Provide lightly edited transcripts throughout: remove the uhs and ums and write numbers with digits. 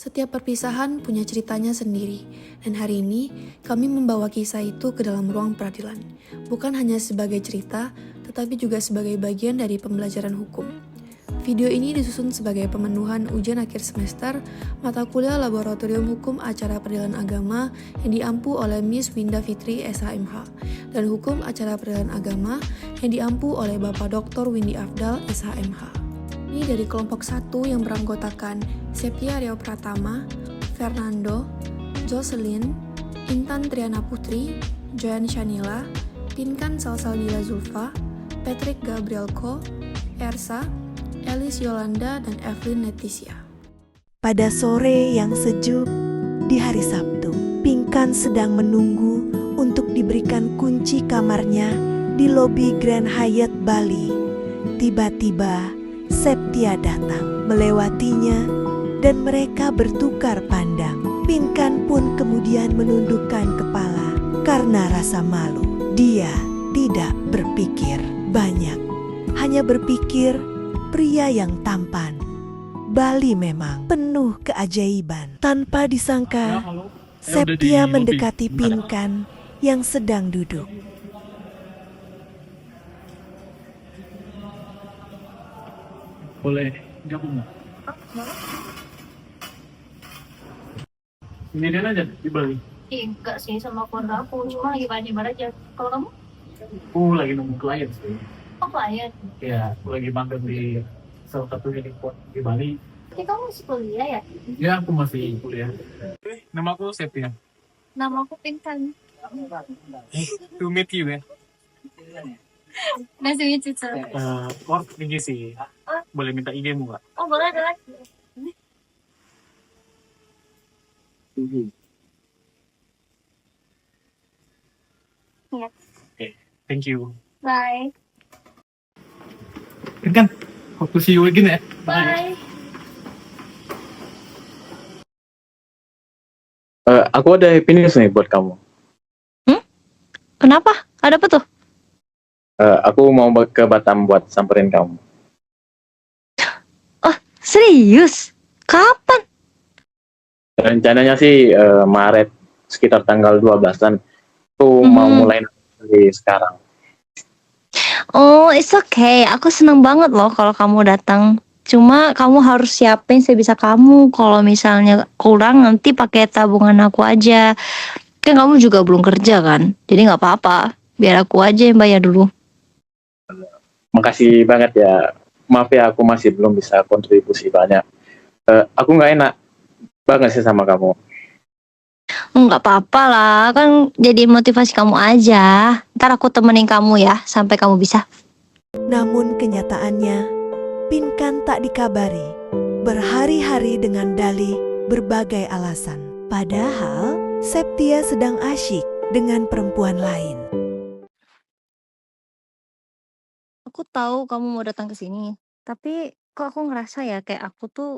Setiap perpisahan punya ceritanya sendiri, dan hari ini kami membawa kisah itu ke dalam ruang peradilan. Bukan hanya sebagai cerita, tetapi juga sebagai bagian dari pembelajaran hukum. Video ini disusun sebagai pemenuhan ujian akhir semester mata kuliah Laboratorium Hukum Acara Peradilan Agama yang diampu oleh Miss Winda Fitri SHMH dan Hukum Acara Peradilan Agama yang diampu oleh Bapak Dr. Windy Afdal SHMH. Ini dari kelompok 1 yang beranggotakan Septia Rio Pratama, Fernando, Jocelyn, Intan Triana Putri, Joyan Shanila, Pinkan Salsaldila Zulfa, Patrick Gabriel Ko, Ersa, Elis Yolanda, dan Evelyn Leticia. Pada sore yang sejuk di hari Sabtu, Pinkan sedang menunggu untuk diberikan kunci kamarnya di lobi Grand Hyatt Bali. Tiba-tiba Septia datang melewatinya dan mereka bertukar pandang. Pinkan pun kemudian menundukkan kepala karena rasa malu. Dia tidak berpikir banyak, hanya berpikir pria yang tampan. Bali memang penuh keajaiban. Tanpa disangka, Septia mendekati Pinkan yang sedang duduk. Boleh gabung nggak? Ini aja di Bali. Enggak sih sama keluarga aku, cuma lagi pada aja. Kalau kamu? Aku lagi nunggu klien sih. Oh klien? Ya, aku lagi magang di salah satu unicorn di Bali. Tapi kamu masih kuliah ya? Ya, aku masih kuliah. Nama aku Septia. Nama aku Pinkan. To meet you ya. Nice to meet you too. Ini sih. Boleh minta IG-mu nggak? Oh boleh boleh. Iya. Oke, thank you. Bye. Kan, hope to see you again ya. Bye. Aku ada happy news nih buat kamu. Kenapa? Ada apa tuh? Aku mau ke Batam buat samperin kamu. Oh serius? Kapan? Rencananya sih Maret sekitar tanggal 12-an. Aku mau mulai dari sekarang. Oh it's okay. Aku seneng banget loh kalau kamu datang. Cuma kamu harus siapin sebisa kamu. Kalau misalnya kurang nanti pakai tabungan aku aja. Kan kamu juga belum kerja kan? Jadi nggak apa-apa. Biar aku aja yang bayar dulu. Makasih banget ya. Maaf ya aku masih belum bisa kontribusi banyak. Aku nggak enak banget sih sama kamu. Nggak apa-apa lah. Kan jadi motivasi kamu aja. Ntar aku temenin kamu ya. Sampai kamu bisa. Namun kenyataannya, Pinkan tak dikabari. Berhari-hari dengan dalih berbagai alasan. Padahal Septia sedang asyik dengan perempuan lain. Aku tahu kamu mau datang ke sini. Tapi kok aku ngerasa ya kayak aku tuh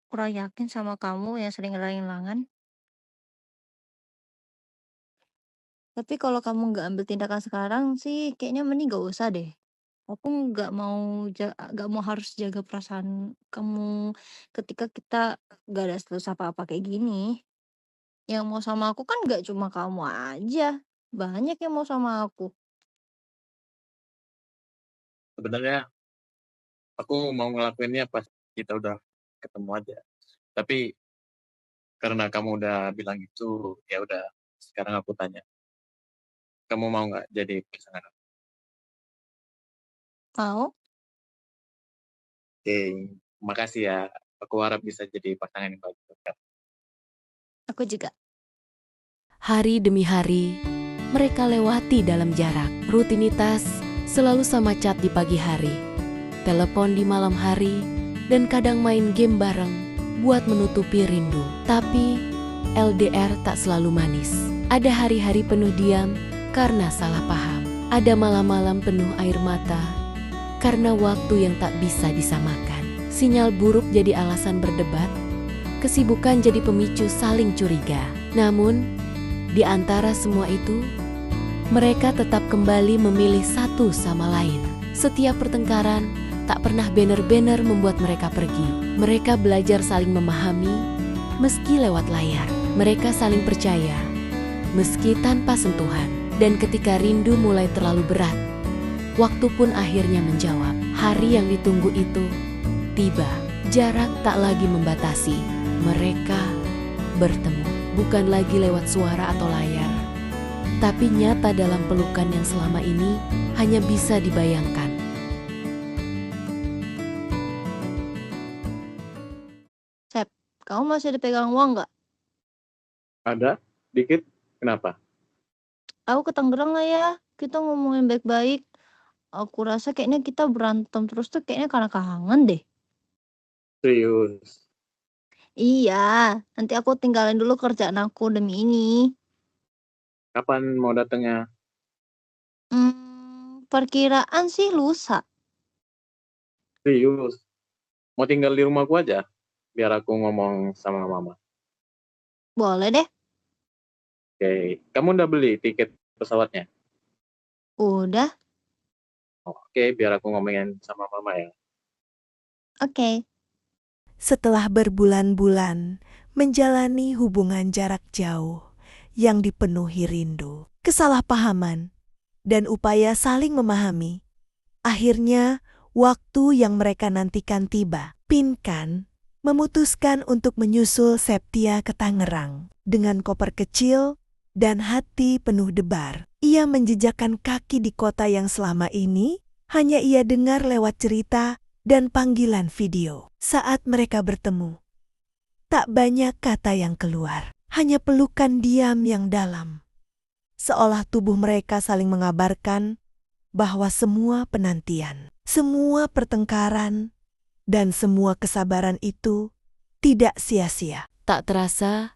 kurang yakin sama kamu yang sering ngelang-ngelangan. Tapi kalau kamu nggak ambil tindakan sekarang sih kayaknya mending nggak usah deh. Aku nggak mau harus jaga perasaan kamu ketika kita nggak ada status apa-apa kayak gini. Yang mau sama aku kan nggak cuma kamu aja. Banyak yang mau sama aku. Sebenarnya aku mau ngelakuinnya pas kita udah ketemu aja. Tapi karena kamu udah bilang gitu, ya udah. Sekarang aku tanya, kamu mau nggak jadi pasangan aku? Mau? Oke, makasih ya. Aku harap bisa jadi pasangan yang baik. Aku juga. Hari demi hari, mereka lewati dalam jarak. Rutinitas selalu sama chat di pagi hari, telepon di malam hari, dan kadang main game bareng buat menutupi rindu. Tapi LDR tak selalu manis. Ada hari-hari penuh diam karena salah paham. Ada malam-malam penuh air mata karena waktu yang tak bisa disamakan. Sinyal buruk jadi alasan berdebat. Kesibukan jadi pemicu saling curiga. Namun, di antara semua itu, mereka tetap kembali memilih satu sama lain. Setiap pertengkaran tak pernah banner-banner membuat mereka pergi. Mereka belajar saling memahami, meski lewat layar. Mereka saling percaya, meski tanpa sentuhan. Dan ketika rindu mulai terlalu berat, waktu pun akhirnya menjawab. Hari yang ditunggu itu tiba. Jarak tak lagi membatasi. Mereka bertemu, bukan lagi lewat suara atau layar, tapi nyata dalam pelukan yang selama ini hanya bisa dibayangkan. Sep, kamu masih ada pegang uang nggak? Ada? Dikit? Kenapa? Aku ke Tangerang lah ya. Kita ngomongin baik-baik. Aku rasa kayaknya kita berantem terus tuh kayaknya karena kangen deh. Serius? Iya, nanti aku tinggalin dulu kerjaan aku demi ini. Kapan mau datangnya? Perkiraan sih lusa. Serius? Mau tinggal di rumahku aja? Biar aku ngomong sama mama. Boleh deh. Oke, kamu udah beli tiket pesawatnya? Udah, Oke, biar aku ngomongin sama mama ya. oke. Setelah berbulan-bulan menjalani hubungan jarak jauh yang dipenuhi rindu, kesalahpahaman, dan upaya saling memahami, akhirnya waktu yang mereka nantikan tiba. Pinkan memutuskan untuk menyusul Septia ke Tangerang. Dengan koper kecil dan hati penuh debar, ia menjejakkan kaki di kota yang selama ini hanya ia dengar lewat cerita dan panggilan video. Saat mereka bertemu, tak banyak kata yang keluar, hanya pelukan diam yang dalam. Seolah tubuh mereka saling mengabarkan bahwa semua penantian, semua pertengkaran, dan semua kesabaran itu tidak sia-sia. Tak terasa,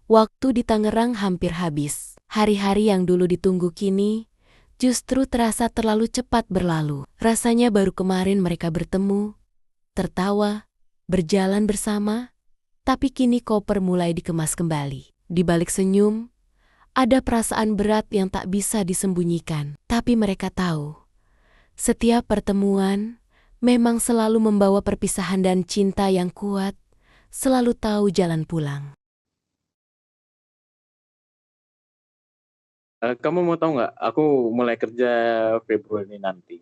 waktu di Tangerang hampir habis. Hari-hari yang dulu ditunggu kini justru terasa terlalu cepat berlalu. Rasanya baru kemarin mereka bertemu, tertawa, berjalan bersama, tapi kini koper mulai dikemas kembali. Di balik senyum, ada perasaan berat yang tak bisa disembunyikan. Tapi mereka tahu, setiap pertemuan memang selalu membawa perpisahan dan cinta yang kuat, selalu tahu jalan pulang. Kamu mau tahu nggak? Aku mulai kerja Februari nanti.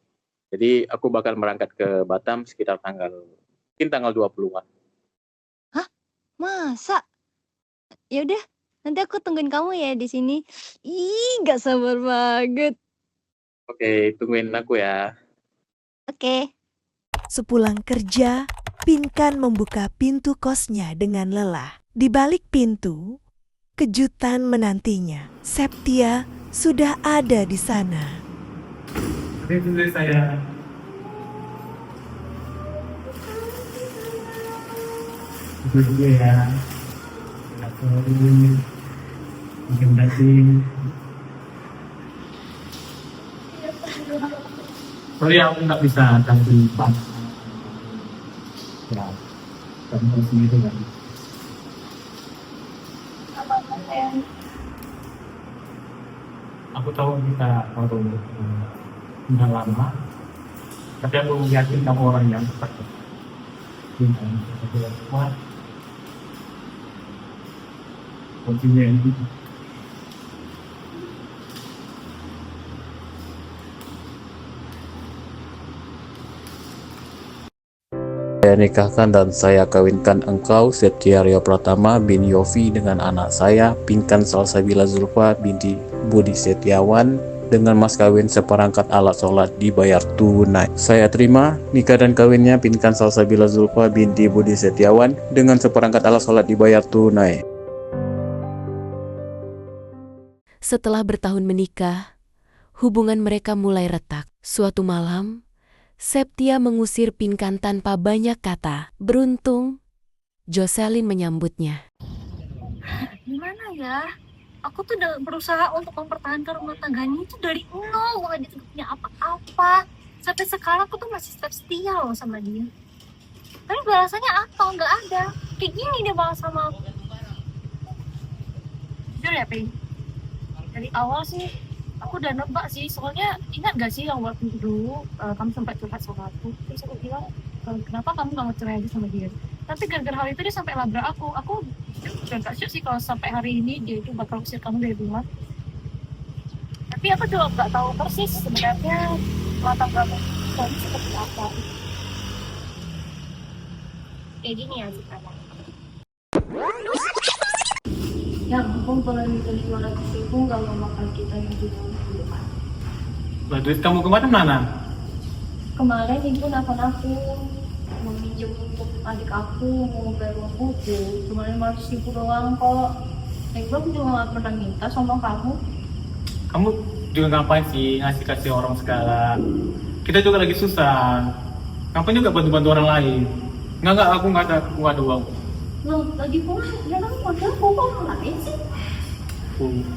Jadi aku bakal berangkat ke Batam sekitar mungkin tanggal 20-an. Masa? Ya udah, nanti aku tungguin kamu ya di sini. Ih, gak sabar banget. Oke, tungguin aku ya. Oke. Sepulang kerja, Pinkan membuka pintu kosnya dengan lelah. Di balik pintu, kejutan menantinya. Septia sudah ada di sana. Itu dari saya. Itu juga ya. Aku mungkin daging. Sorry aku nggak bisa tampil pas. Ya, kamu sendiri kan. Aku tahu kita baru nggak lama, tapi aku yakin kamu orang yang tepat. Aku yang kuat. Continue ini. Saya nikahkan dan saya kawinkan engkau, Septia Rio Pratama bin Yofi, dengan anak saya, Pinkan Salsabila Zulfa binti Budi Setiawan, dengan mas kawin seperangkat alat sholat dibayar tunai. Saya terima nikah dan kawinnya Pinkan Salsabila Zulfa binti Budi Setiawan dengan seperangkat alat sholat dibayar tunai. Setelah bertahun menikah, hubungan mereka mulai retak. Suatu malam, Septia mengusir Pinkan tanpa banyak kata. Beruntung, Jocelyn menyambutnya. Gimana ya? Aku tuh udah berusaha untuk mempertahankan rumah tangganya itu dari nol, nggak dia punya apa-apa. Sampai sekarang aku tuh masih tetap setia loh sama dia. Tapi balasannya apa? Nggak ada. Kayak gini dia balas sama aku. Jujur ya, Pei? Dari awal sih aku udah nebak sih, soalnya ingat gak sih yang waktu dulu kamu sempat curhat sama aku, terus aku bilang kenapa kamu gak mau cerai aja sama dia, tapi gara-gara hal itu dia sampai labrak aku Dan gak sih kalau sampai hari ini dia itu bakal usir kamu dari rumah. Tapi aku juga nggak tahu persis sebenarnya latar belakang kamu seperti apa. Kayak gini ya ceritanya. Ya ampun, kalau dibeli 200.000 nggak mau makan kita yang di depan. Lah, duit kamu kemarin mana? Kemarin ibu nelfon aku mau minjem untuk adik aku mau bayar uang buku, cuma 500.000 doang kok. Ibu aku juga nggak pernah minta sama kamu. Kamu juga ngapain sih ngasih kasih orang segala? Kita juga lagi susah. Kamu juga bantu-bantu orang lain. Enggak, aku nggak ada uang. Loh, lagi pula ya kan modal kok ngapain sih?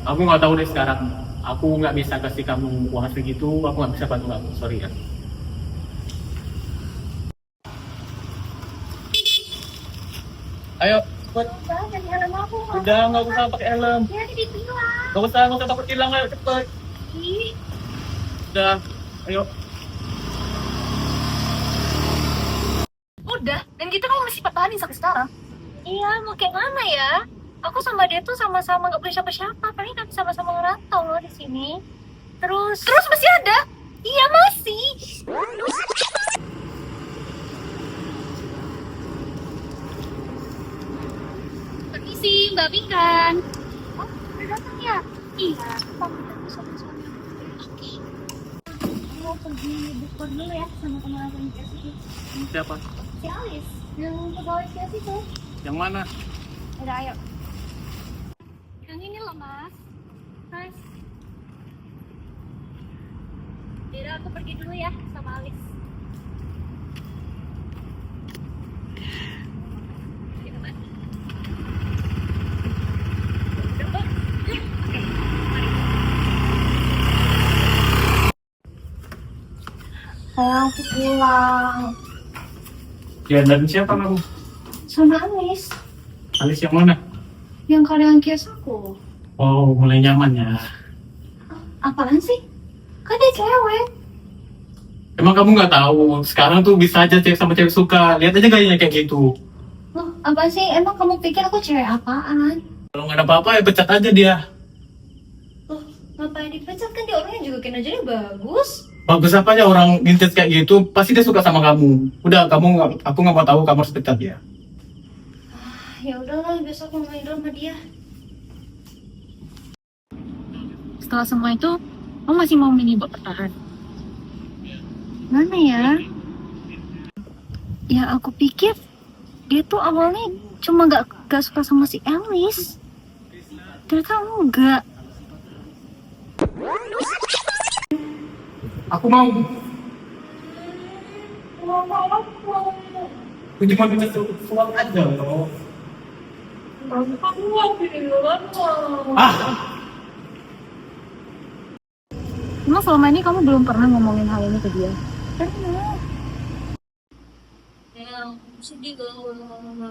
Aku nggak tahu deh sekarang. Aku nggak bisa kasih kamu uang segitu. Aku nggak bisa bantu kamu. Sorry ya. Ayo, cepet. Udah, jadi helm aku. Udah, nggak usah pakai helm. Ya, ditilang. Nggak usah takut hilang. Ayo, cepet. Ih, Udah, ayo. udah. Dan gitu kamu masih pertahanin sampai sekarang. Iya, mau kayak mana ya? Aku sama dia tuh sama-sama nggak punya siapa-siapa. Paling kan sama-sama ngerantau loh di sini. Terus masih ada? Iya masih. Permisi, Mbak Pinkan. Oh, udah datang ya? Iya. Kamu sama-sama. Oke. Mau pergi bukber dulu ya sama teman-teman itu. Siapa? Si Alis, yang pegawai kios itu. Yang mana? Udah, ayo. Yang ini loh, Mas. Mas. Yaudah, aku pergi dulu ya sama Alis. Gitu, Mas. Coba. Yuk. Oke, mari. Sayang, aku pulang. Ya, dan siapa kamu? Sama Alis. Alis yang mana? Yang karyawan kios aku. Oh, mulai nyaman ya. Apaan sih? Kan dia cewek. Emang kamu nggak tahu? Sekarang tuh bisa aja cewek sama cewek suka. Lihat aja gayanya kayak gitu. Loh, apa sih? Emang kamu pikir aku cewek apaan? Kalau nggak ada apa-apa ya pecat aja dia. Loh, ngapain dipecat? Kan dia orangnya juga kinerjanya bagus. Bagus apa aja orang ngintip kayak gitu, pasti dia suka sama kamu. Udah, aku nggak mau tahu, kamu harus pecat dia. Ya udahlah, besok mau main sama dia. Setelah semua itu, kamu masih mau mini buat bertahan? Mana ya? Ya aku pikir dia tuh awalnya cuma gak suka sama si Alice. Ternyata enggak. Aku mau. Aku cuma bisa suap aja loh. Ah, Emang selama ini kamu belum pernah ngomongin hal ini ke dia? Pernah. Ya, sedih kalau ngomong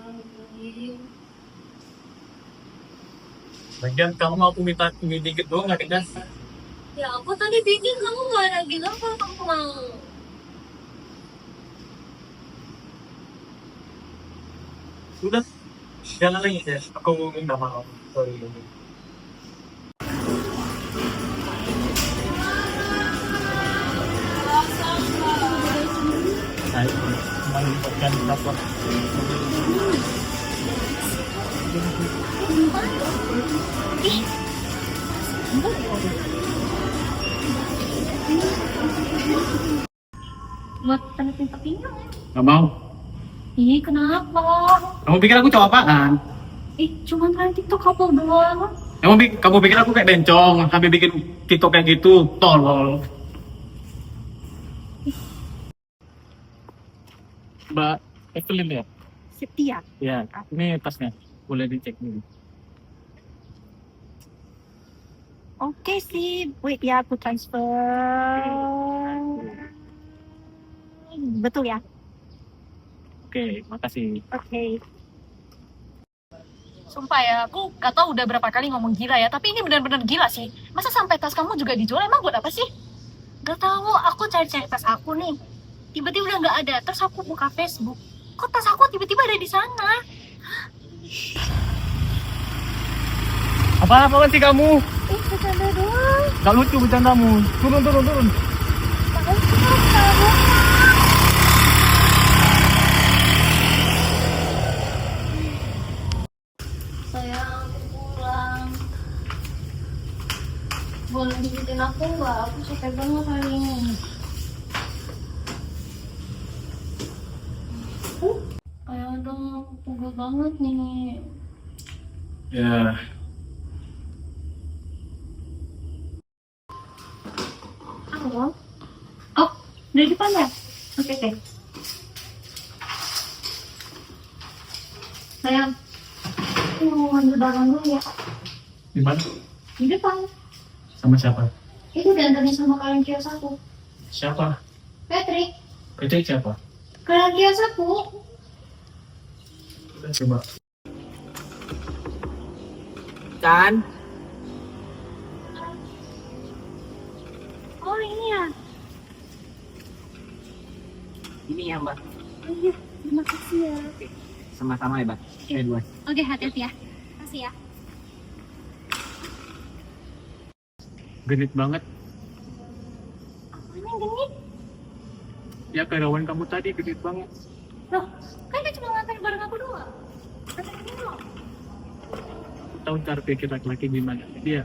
lagian kamu aku minta dikit doang nggak kan? ya aku tadi bikin kamu gak ada bilang kalau kamu mau. Sudah, jangan lagi ya. Aku minta maaf. Sorry. Saya melibatkan lapor. Buat tanda tinta pinggang ya? Gak mau. Ih, kenapa? Kamu pikir aku cowok apaan? Cuman tadi TikTok couple doang. Kamu pikir aku kayak bencong sampai bikin TikTok kayak gitu? Tolol. Mbak Evelyn ya? Setia. Ya, ini tasnya. Boleh dicek dulu. Oke sih, wait ya aku transfer. Betul ya? Oke, makasih. Oke. Sumpah ya, aku gak tahu udah berapa kali ngomong gila ya, tapi ini benar-benar gila sih. Masa sampai tas kamu juga dijual, emang buat apa sih? Gak tahu, aku cari-cari tas aku nih. Tiba-tiba udah nggak ada, terus aku buka Facebook. Kok tas aku tiba-tiba ada di sana? Apa sih kamu? Bercanda doang. Gak lucu bercandamu. Turun. Makanya kita harus tabung. Sayang, aku pulang. Boleh pijitin aku nggak? Aku capek banget hari ini. Ayo dong, aku pegel banget nih. Ya. Halo? Oh, dari depan ya? Oke. Sayang, aku mau ngambil barang dulu ya. Di mana? Di depan. Sama siapa? Itu diantarnya sama kalian kios aku. Siapa? Patrick, Patrick siapa? kalian kios aku. Udah coba. Chan, Oh ini ya? ini ya Mbak. Oh iya, terima kasih ya. Sama-sama ya Mbak. Dua. Oke, hati-hati ya. Kasih ya. Genit banget. Apanya genit? Ya karyawan kamu tadi genit banget. Loh, kan dia cuma nganterin barang aku doang. Nganterin dulu. Tahu cara pikir laki-laki gimana? Dia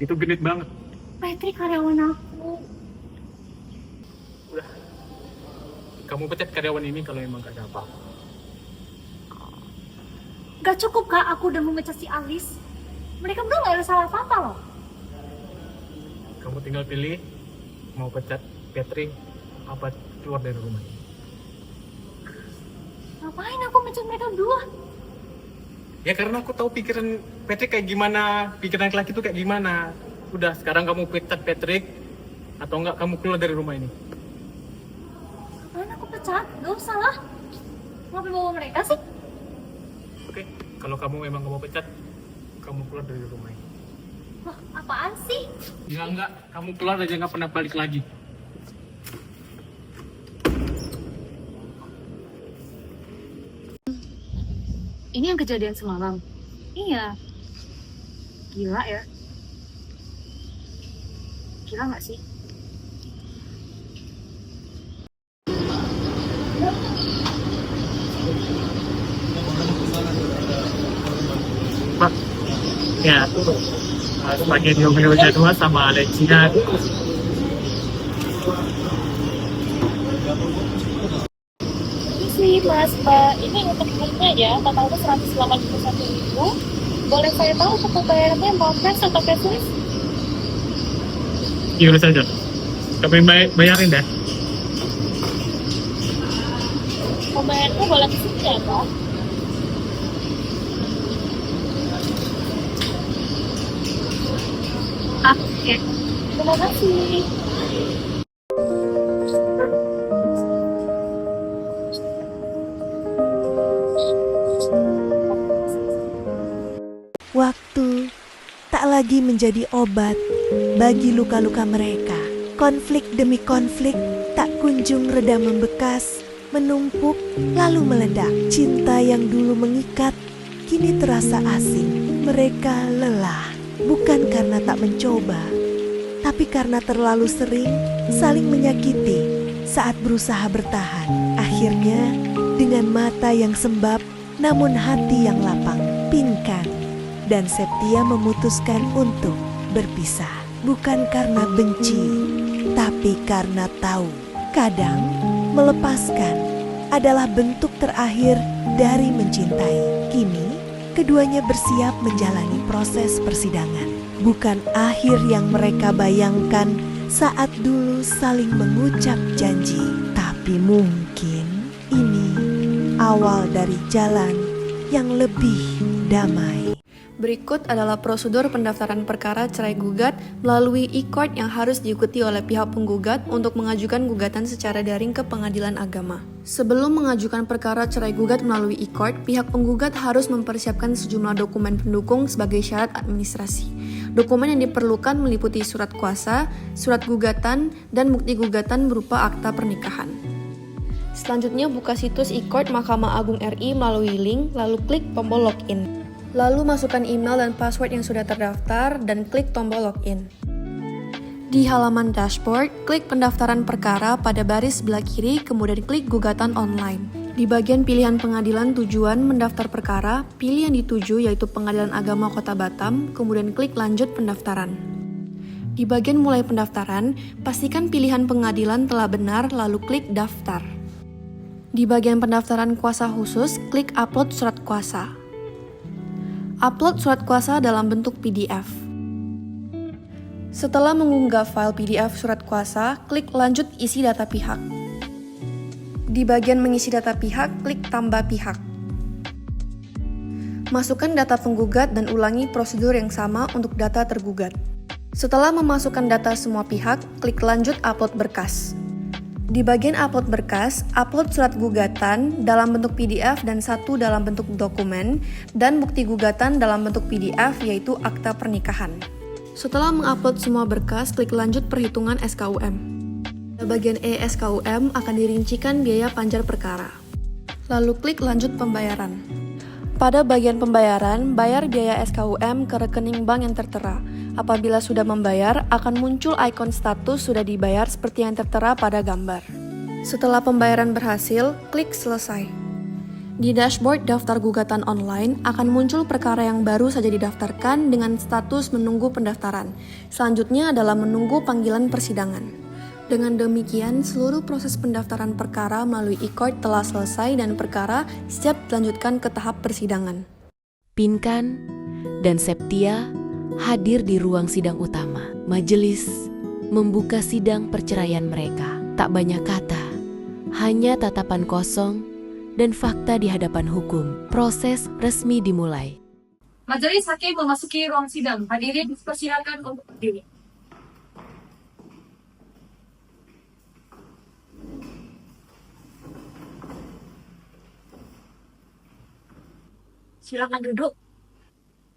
itu genit banget. Patrick karyawan aku. Udah. Kamu pecat karyawan ini kalau emang gak ada apa-apa. Gak cukup kak, aku udah memecat si Alice. Mereka berdua gak ada salah apa-apa loh. Kamu tinggal pilih mau pecat Patrick apa keluar dari rumah. Ngapain aku mecat mereka berdua? Ya karena aku tahu pikiran Patrick kayak gimana, pikiran laki-laki itu kayak gimana. Udah, sekarang kamu pecat Patrick atau enggak kamu keluar dari rumah ini. Ngapain aku pecat? Gak usah lah. Ngapain bawa mereka sih? Oke, kalau kamu memang mau pecat, kamu keluar dari rumah ini. Wah, apaan sih? Ya enggak, kamu keluar aja nggak pernah balik lagi. Ini yang kejadian semalam? Iya. Gila ya? Gila gak sih? Pak, ya, spaghetti Romeo Jadua sama Alexina. Ini sih mas, Mbak. Ini untuk bukunya ya, totalnya 181.000. Boleh saya tahu untuk pembayarannya mau cash atau cashless? Gimana saja? Kami bayarin deh. Pembayarannya boleh ke sini ya, Pak? Ah, oke. Terima kasih. Waktu tak lagi menjadi obat bagi luka-luka mereka. Konflik demi konflik tak kunjung reda membekas, menumpuk lalu meledak. Cinta yang dulu mengikat kini terasa asing. Mereka lelah, bukan karena tak mencoba, tapi karena terlalu sering saling menyakiti saat berusaha bertahan. Akhirnya dengan mata yang sembab namun hati yang lapang, Pinkan dan Septia memutuskan untuk berpisah. Bukan karena benci, tapi karena tahu kadang melepaskan adalah bentuk terakhir dari mencintai. Kini keduanya bersiap menjalani proses persidangan. Bukan akhir yang mereka bayangkan saat dulu saling mengucap janji, tapi mungkin ini awal dari jalan yang lebih damai. Berikut adalah prosedur pendaftaran perkara cerai gugat melalui e-court yang harus diikuti oleh pihak penggugat untuk mengajukan gugatan secara daring ke pengadilan agama. Sebelum mengajukan perkara cerai gugat melalui e-court, pihak penggugat harus mempersiapkan sejumlah dokumen pendukung sebagai syarat administrasi. Dokumen yang diperlukan meliputi surat kuasa, surat gugatan, dan bukti gugatan berupa akta pernikahan. Selanjutnya buka situs e-court Mahkamah Agung RI melalui link, lalu klik tombol login. Lalu masukkan email dan password yang sudah terdaftar dan klik tombol login. Di halaman dashboard, klik pendaftaran perkara pada baris sebelah kiri, kemudian klik gugatan online. Di bagian pilihan pengadilan tujuan mendaftar perkara, pilih yang dituju yaitu Pengadilan Agama Kota Batam, kemudian klik lanjut pendaftaran. Di bagian mulai pendaftaran, pastikan pilihan pengadilan telah benar lalu klik daftar. Di bagian pendaftaran kuasa khusus, klik upload surat kuasa. Upload surat kuasa dalam bentuk PDF. Setelah mengunggah file PDF surat kuasa, klik lanjut isi data pihak. Di bagian mengisi data pihak, klik tambah pihak. Masukkan data penggugat dan ulangi prosedur yang sama untuk data tergugat. Setelah memasukkan data semua pihak, klik lanjut upload berkas. Di bagian upload berkas, upload surat gugatan dalam bentuk PDF dan satu dalam bentuk dokumen, dan bukti gugatan dalam bentuk PDF yaitu akta pernikahan. Setelah mengupload semua berkas, klik lanjut perhitungan SKUM. Pada bagian E SKUM akan dirincikan biaya panjar perkara. Lalu klik lanjut pembayaran. Pada bagian pembayaran, bayar biaya SKUM ke rekening bank yang tertera. Apabila sudah membayar, akan muncul ikon status sudah dibayar seperti yang tertera pada gambar. Setelah pembayaran berhasil, klik selesai. Di dashboard daftar gugatan online akan muncul perkara yang baru saja didaftarkan dengan status menunggu pendaftaran. Selanjutnya adalah menunggu panggilan persidangan. Dengan demikian, seluruh proses pendaftaran perkara melalui e-court telah selesai dan perkara siap dilanjutkan ke tahap persidangan. Pinkan dan Septia hadir di ruang sidang utama. Majelis membuka sidang perceraian mereka. Tak banyak kata, hanya tatapan kosong dan fakta di hadapan hukum. Proses resmi dimulai. Majelis hakim memasuki ruang sidang. Hadirin dipersilakan untuk berdiri. Silakan duduk.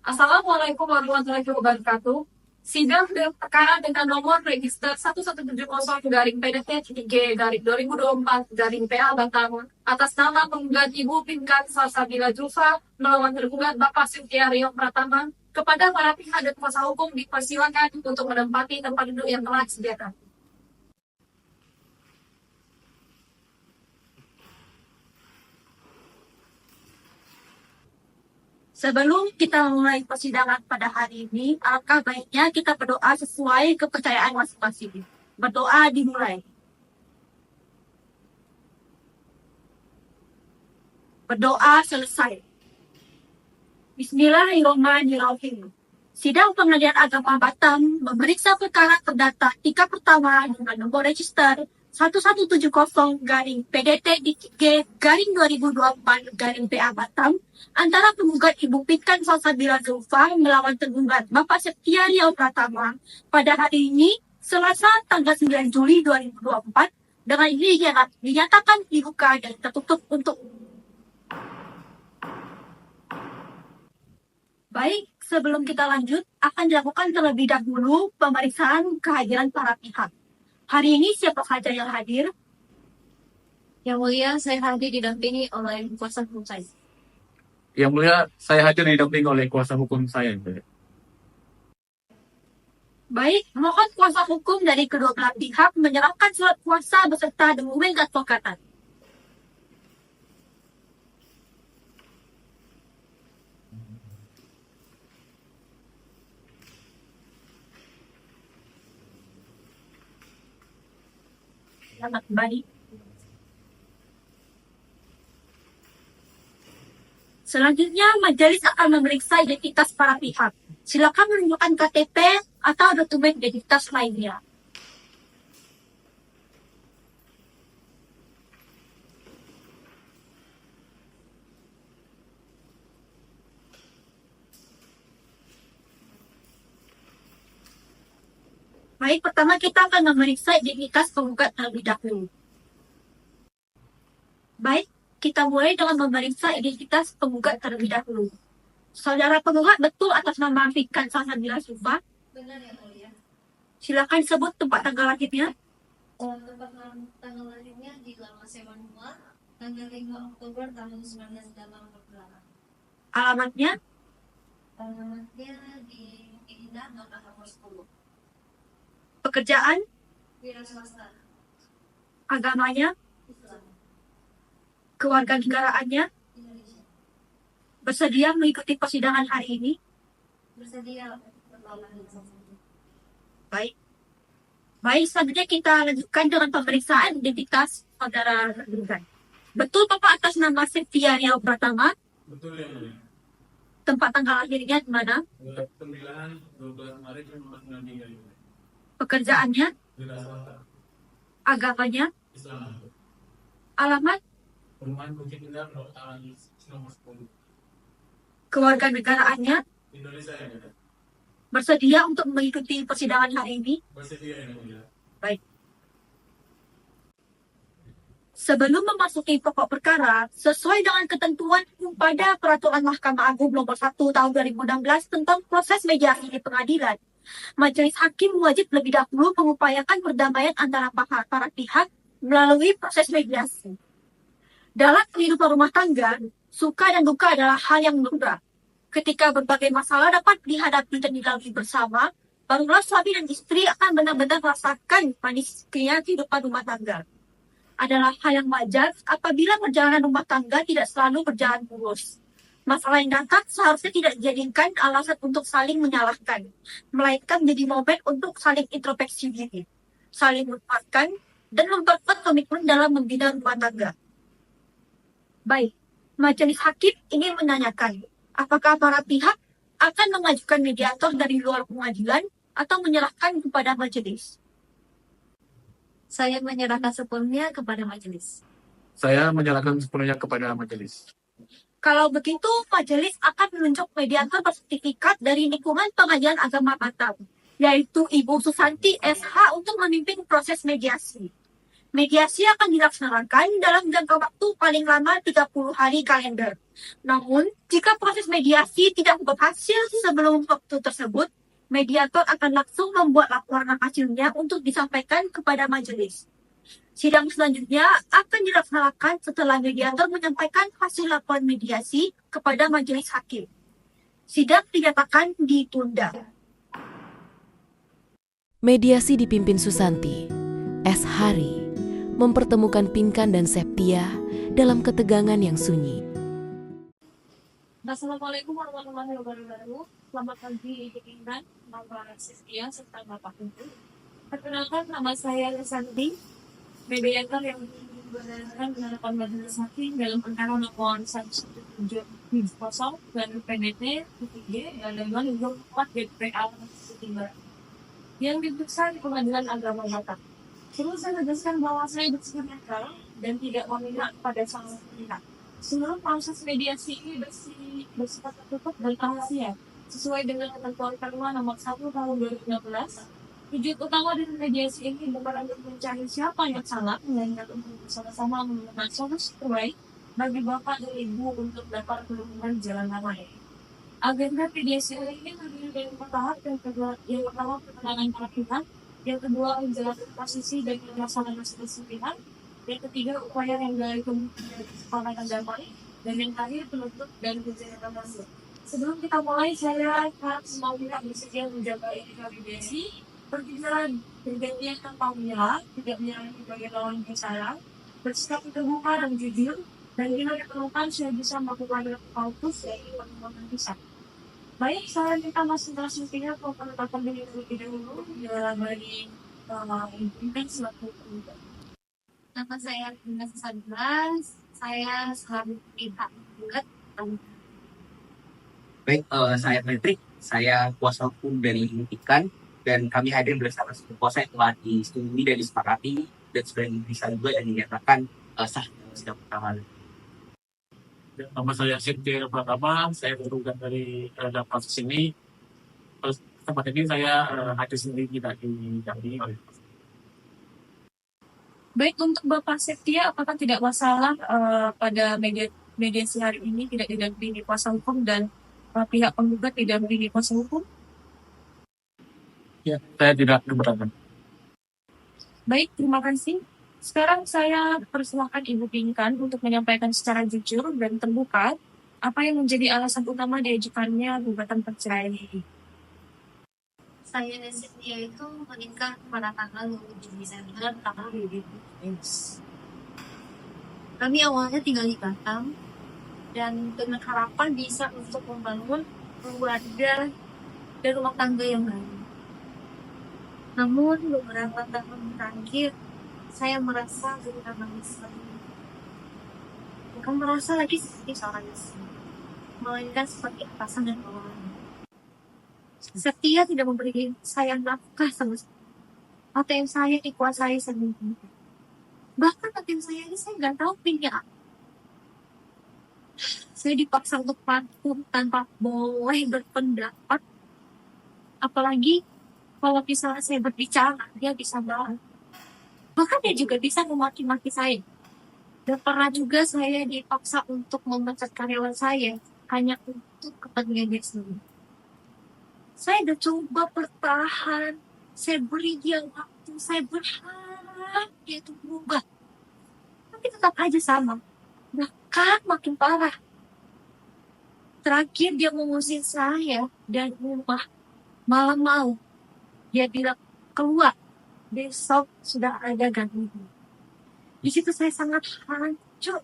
Assalamualaikum warahmatullahi wabarakatuh. Sidang perkara dengan nomor register 1170-PDT-G-2024-PA Batam atas nama penggugat Ibu Pinkan Salsabila Zulfa melawan tergugat Bapak Sutiaryo Pratama kepada para pihak dan kuasa hukum dipersilakan untuk menempati tempat duduk yang telah disediakan. Sebelum kita mulai persidangan pada hari ini, alangkah baiknya kita berdoa sesuai kepercayaan masing-masing. Berdoa dimulai. Berdoa selesai. Bismillahirrahmanirrahim. Sidang Pengadilan Agama Batam memeriksa perkara terdata tingkat pertama dengan nomor register 1170-PDT-G-2024-PA Batam antara penggugat Ibu Pinkan Salsabila Zulfa melawan tergugat Bapak Sutiaryo Pratama pada hari ini, Selasa tanggal 9 Juli 2024, dengan ini dinyatakan dibuka dan tertutup untuk. Baik, sebelum kita lanjut, akan dilakukan terlebih dahulu pemeriksaan kehadiran para pihak. Hari ini siapa saja yang hadir? Yang mulia, saya hadir didampingi oleh kuasa hukum saya. Yang mulia, saya hadir didampingi oleh kuasa hukum saya. Baik, mohon kuasa hukum dari kedua belah pihak menyerahkan surat kuasa beserta dokumen advokatan. Selamat kembali. Selanjutnya, majelis akan memeriksa identitas para pihak. Silakan menunjukkan KTP atau dokumen identitas lainnya. Baik, pertama kita akan memeriksa identitas penggugat terlebih dahulu. Baik, kita mulai dengan memeriksa identitas penggugat terlebih dahulu. Saudara penggugat betul atas nama Pinkan Salsabila Zulfa? Benar ya mulia. Silakan sebut tempat tanggal lahirnya. Tempat tanggal lahirnya di Lama Semanua, tanggal 5 Oktober tahun 1988. Alamatnya? Dia di Indah Nota nomor 10. Pekerjaan, Wira swasta. agamanya, Islam. kewarganegaraannya, Indonesia. bersedia mengikuti persidangan hari ini. Bersedia berlawan dengan Baik. Baik, selanjutnya kita lanjutkan dengan pemeriksaan identitas saudara terduga. Betul Bapak atas nama Septia Riau Pratama, Betul ya, Mulia. tempat tanggal lahirnya di mana, 9/12 Maret 1993. pekerjaannya, Wira swasta. agamanya, Islam. alamat, Perumahan Bukit Indah nomor 10. kewarganegaraannya, Indonesia ya, Mulia. bersedia untuk mengikuti persidangan hari ini. Bersedia ya, Mulia. Baik. Sebelum memasuki pokok perkara, sesuai dengan ketentuan pada Peraturan Mahkamah Agung Nomor 1 Tahun 2016 tentang proses mediasi di pengadilan, Majelis Hakim wajib lebih dahulu mengupayakan perdamaian antara para pihak melalui proses mediasi. Dalam kehidupan rumah tangga, suka dan duka adalah hal yang lumrah. Ketika berbagai masalah dapat dihadapi dan dilalui bersama, barulah suami dan istri akan benar-benar merasakan manisnya kehidupan rumah tangga. Adalah hal yang wajar apabila perjalanan rumah tangga tidak selalu berjalan mulus. Masalah yang datang seharusnya tidak dijadikan alasan untuk saling menyalahkan, melainkan menjadi momen untuk saling introspeksi diri, saling melupakan, dan memperkuat komitmen dalam membina rumah tangga. Baik, Majelis Hakim ingin menanyakan, apakah para pihak akan mengajukan mediator dari luar pengadilan atau menyerahkan kepada majelis? Saya menyerahkan sepenuhnya kepada majelis. Saya menyerahkan sepenuhnya kepada majelis. Kalau begitu, majelis akan menunjuk mediator bersertifikat dari lingkungan Pengadilan Agama Batam, yaitu Ibu Susanti SH untuk memimpin proses mediasi. Mediasi akan dilaksanakan dalam jangka waktu paling lama 30 hari kalender. Namun, jika proses mediasi tidak berhasil sebelum waktu tersebut, mediator akan langsung membuat laporan hasilnya untuk disampaikan kepada majelis. Sidang selanjutnya akan dilaksanakan setelah mediator menyampaikan hasil laporan mediasi kepada majelis hakim. Sidang dinyatakan ditunda. Mediasi dipimpin Susanti, S. Hari, mempertemukan Pinkan dan Septia dalam ketegangan yang sunyi. Assalamualaikum warahmatullahi wabarakatuh. Selamat pagi Ibu Intan, Bapak Septia, serta Bapak Pintu. Perkenalkan, nama saya Susanti, mediator yang berdasarkan penetapan majelis hakim dalam perkara nomor 117 dan PDT PTG dan dengan 24 GPA Timur yang diperiksa di Pengadilan Agama Batam. Perlu saya tegaskan bahwa saya bersifat netral dan tidak memihak pada salah satu pihak. Seluruh proses mediasi ini bersifat tertutup dan rahasia sesuai dengan ketentuan Perma nomor 1 tahun 2016. Tujuan utama dari mediasi ini bukan untuk mencari siapa yang salah, melainkan untuk bersama-sama menemukan solusi terbaik bagi Bapak dan Ibu untuk dapat menemukan jalan damai. Agenda mediasi ini terdiri dari 4 tahap. Yang pertama pertentangan para pihak, yang kedua menjelaskan posisi dan pelaksanaan masing-masing pihak, yang ketiga upaya yang dari kesepakatan damai, dan yang terakhir penutup dan penjelasan hasil. Sebelum kita mulai, saya harap semua pihak bersedia menjaga etika mediasi, berbicara bergantian tanpa menyela, tidak menyerang sebagai lawan bicara, bersikap terbuka dan jujur, dan bila diperlukan saya bisa melakukan autus yaitu pertemuan pisah. Baik, saya minta masing-masing pihak memperkenalkan diri terlebih dahulu bagi Ibu selaku penggugat. Nama saya Rina Susanti, saya selaku pihak penggugat. Baik, saya Patrick, saya kuasa hukum dari Ikan, dan kami hadir bersama kuasa yang telah disetujui dan disepakati dan sudah bisa juga dan dinyatakan sah dalam sidang pertama. Nama saya Septia Pratama, saya tergugat dari dalam kasus ini. Tempat ini saya hadir sendiri, tidak didampingi oleh. Baik, untuk Bapak Septia, apakah tidak masalah pada mediasi hari ini tidak didampingi kuasa hukum dan pihak penggugat tidak didampingi kuasa hukum? Ya, saya tidak keberatan. Baik, terima kasih. Sekarang saya persilahkan Ibu Pinkan untuk menyampaikan secara jujur dan terbuka Apa yang menjadi alasan utama diajukannya gugatan perceraian? Saya dan Cynthia itu menikah pada tanggal 27 Desember tahun 2017. Kami awalnya tinggal di Batam dan dengan harapan bisa untuk membangun keluarga dan rumah tangga yang baru. Namun beberapa tahun terakhir saya merasa kehilangan lagi. Bukan merasa lagi seperti seorang istri, melainkan seperti atasan dan bawahan. Setia tidak memberi saya nafkah sama sekali. ATM saya dikuasai sendiri. Bahkan ATM saya ini saya nggak tahu pinnya apa. Saya dipaksa untuk patuh tanpa boleh berpendapat. Apalagi kalau misalnya saya berbicara, dia bisa marah. Bahkan dia juga bisa memaki-maki saya. Dan pernah juga saya dipaksa untuk memecat karyawan saya hanya untuk kepentingan dia sendiri. Saya udah coba bertahan, saya beri dia waktu, saya berharap dia itu berubah. Tapi tetap aja sama, bahkan makin parah. Terakhir dia mengusir saya dari rumah malam-malam. Dia bilang, keluar, besok sudah ada gantinya. Di situ saya sangat hancur.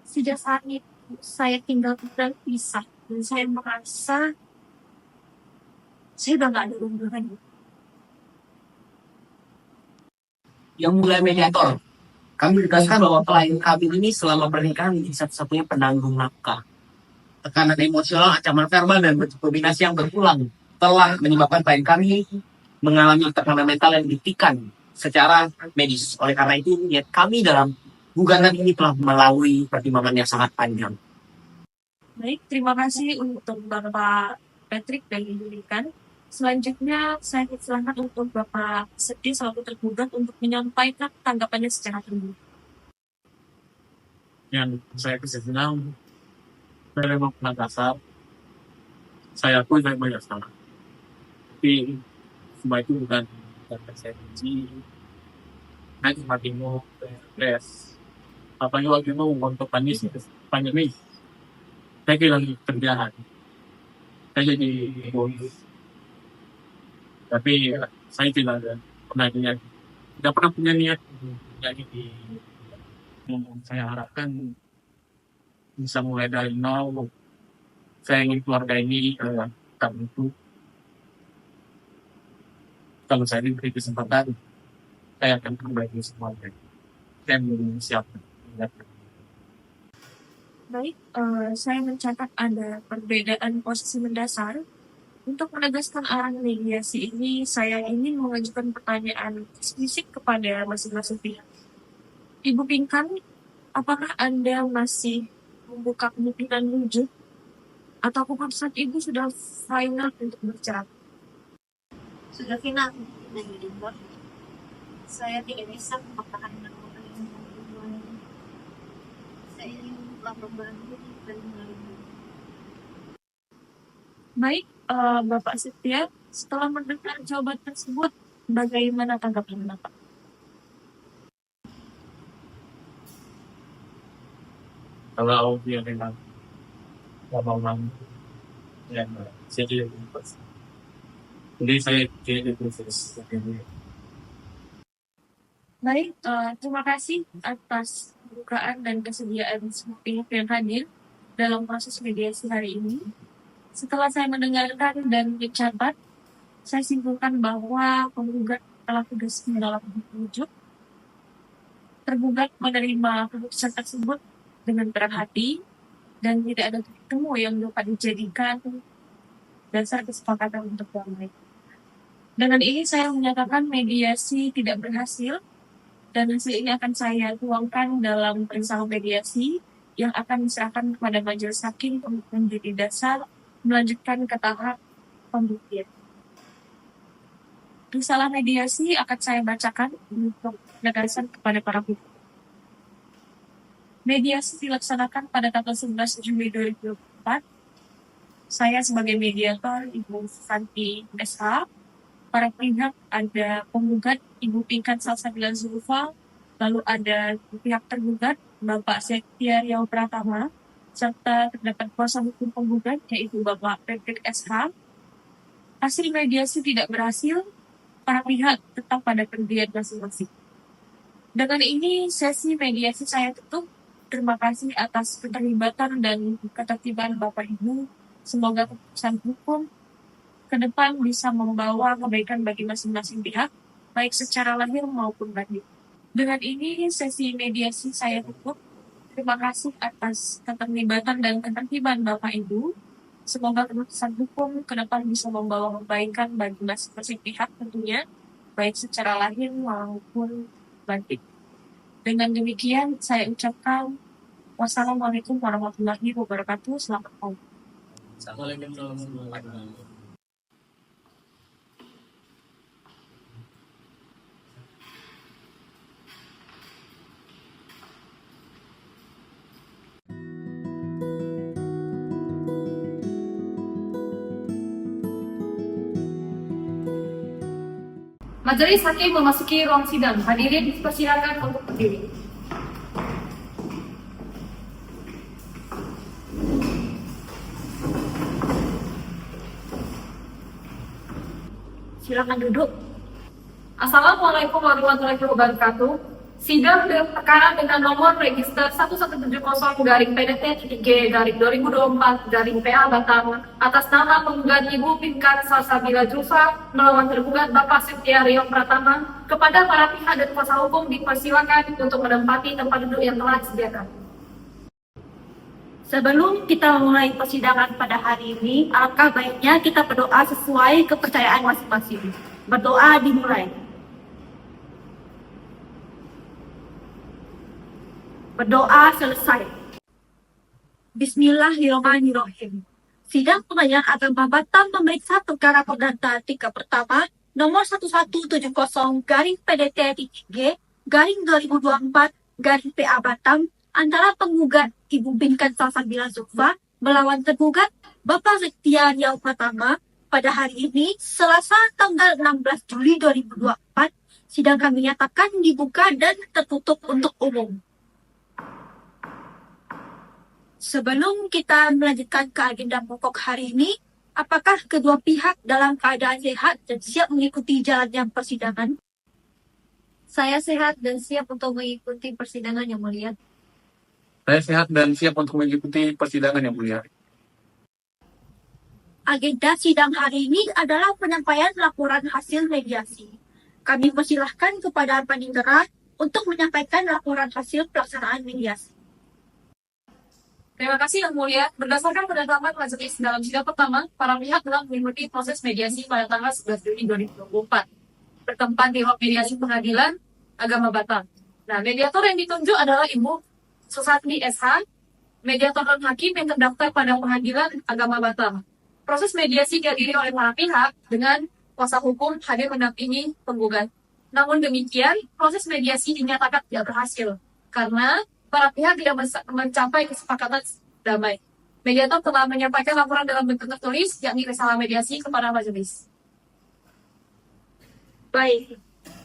Sejak saat itu saya tinggal berpisah dan saya merasa saya udah gak ada hubungan. Yang mulai mediator, kami tegaskan bahwa klien kami ini selama pernikahan menjadi satu-satunya penanggung nafkah. Tekanan emosional, ancaman verbal, dan bentuk dominasi yang berulang telah menyebabkan klien kami mengalami tekanan mental yang dihentikan secara medis. Oleh karena itu, niat kami dalam gugatan ini telah melalui pertimbangan yang sangat panjang. Baik, terima kasih untuk Bapak Patrick dan Ibu Likan. Selanjutnya, saya persilakan untuk Bapak Seti selaku tergugat untuk menyampaikan tanggapannya secara terbuka. Yang saya kesenang, saya memang pernah kasar. Saya akui saya banyak salah. Tapi semua itu bukan karena saya benci. Saya cuma bingung, stres. Apalagi waktu itu untuk pandemi, saya kehilangan kerjaan. Saya jadi bonus. Tapi saya tidak pernah punya niat jadi saya harapkan bisa mulai dari nol. Saya ingin keluarga ini karena itu kalau saya diberi kesempatan saya akan perbaiki semuanya. Saya belum siap. Baik, saya mencatat ada perbedaan posisi mendasar. Untuk menegaskan arah mediasi ini, saya ingin mengajukan pertanyaan spesifik kepada masing-masing pihak. Ibu Pinkan, apakah Anda masih membuka kemungkinan rujuk? Atau keputusan Ibu sudah final untuk bercerai? Sudah final, saya tidak bisa mempertahankan orang yang hubungan. Saya ingin lapor baru dan melalui. Baik, Bapak Setia, setelah mendengar jawaban tersebut, bagaimana tanggapan Bapak? Kalau dia memang ngomong yang saya tidak berpas. Jadi saya tidak berproses. Baik, terima kasih atas kebukaan dan kesediaan semua pihak yang hadir dalam proses mediasi hari ini. Setelah saya mendengarkan dan mencatat, saya simpulkan bahwa penggugat telah tegas menolak rujuk. Tergugat menerima keputusan tersebut dengan berat hati dan tidak ada titik temu yang dapat dijadikan dasar kesepakatan untuk damai. Dengan ini saya menyatakan mediasi tidak berhasil dan hasil ini akan saya tuangkan dalam persidangan mediasi yang akan diserahkan kepada majelis hakim untuk menjadi dasar melanjutkan ke tahap pembuktian. Risalah mediasi akan saya bacakan untuk penegasan kepada para pihak. Mediasi dilaksanakan pada tanggal 11 Juli 2024. Saya sebagai mediator, Ibu Santi SH. Para pihak ada penggugat Ibu Pinkan Salsabila Zulfa, lalu ada pihak tergugat Bapak Setia Riau Pratama, serta terdapat kuasa hukum penggugat yaitu Bapak Fredrik SH. Hasil mediasi tidak berhasil, para pihak tetap pada pendirian masing-masing. Dengan ini, sesi mediasi saya tutup. Terima kasih atas keterlibatan dan ketertiban Bapak Ibu. Semoga keputusan hukum ke depan bisa membawa kebaikan bagi masing-masing pihak, baik secara lahir maupun batin. Dengan ini, sesi mediasi saya tutup. Terima kasih atas keterlibatan dan ketertiban Bapak Ibu. Semoga keputusan hukum ke depan bisa membawa kebaikan bagi masing-masing pihak tentunya, baik secara lahir maupun batin. Dengan demikian, saya ucapkan wassalamualaikum warahmatullahi wabarakatuh. Selamat malam. Assalamualaikum warahmatullahi wabarakatuh. Majelis Hakim memasuki ruang sidang. Hadirin dipersilakan untuk berdiri. Silakan duduk. Assalamualaikum warahmatullahi wabarakatuh. Sidang perkara dengan nomor register 1170-PDT-G-2024-PA Batam atas nama penggugat Ibu Pinkan Salsabila Julfa melawan tergugat Bapak Setia Rio Pratama kepada para pihak dan kuasa hukum dipersilakan untuk menempati tempat duduk yang telah disediakan. Sebelum kita memulai persidangan pada hari ini, alangkah baiknya kita berdoa sesuai kepercayaan masing-masing. Berdoa dimulai. Berdoa selesai. Bismillahirrahmanirrahim. Sidang Pengadilan Agama Batam memeriksa perkara perdata tingkat pertama nomor 1170-PDT-G-2024-PA Batam antara penggugat Ibu Pinkan Salsabila Julfa melawan tergugat Bapak Setia Rio Pratama pada hari ini, Selasa tanggal 16 Juli 2024. Sidang kami nyatakan dibuka dan tertutup untuk umum. Sebelum kita melanjutkan ke agenda pokok hari ini, apakah kedua pihak dalam keadaan sehat dan siap mengikuti jalannya persidangan? Saya sehat dan siap untuk mengikuti persidangan yang mulia. Saya sehat dan siap untuk mengikuti persidangan yang mulia. Agenda sidang hari ini adalah penyampaian laporan hasil mediasi. Kami persilahkan kepada Panitera untuk menyampaikan laporan hasil pelaksanaan mediasi. Terima kasih Yang Mulia. Berdasarkan penetapan majelis dalam sidang pertama, para pihak telah mengikuti proses mediasi pada tanggal 11 Juli 2024. Bertempat di ruang mediasi Pengadilan Agama Batam. Nah, mediator yang ditunjuk adalah Ibu Susatmi SH, mediator non hakim yang terdaftar pada Pengadilan Agama Batam. Proses mediasi dihadiri oleh para pihak dengan kuasa hukum hadir mendampingi penggugat. Namun demikian, proses mediasi dinyatakan tidak berhasil karena para pihak tidak mencapai kesepakatan damai. Mediator telah menyampaikan laporan dalam bentuk tertulis, yakni risalah mediasi kepada majelis. Baik,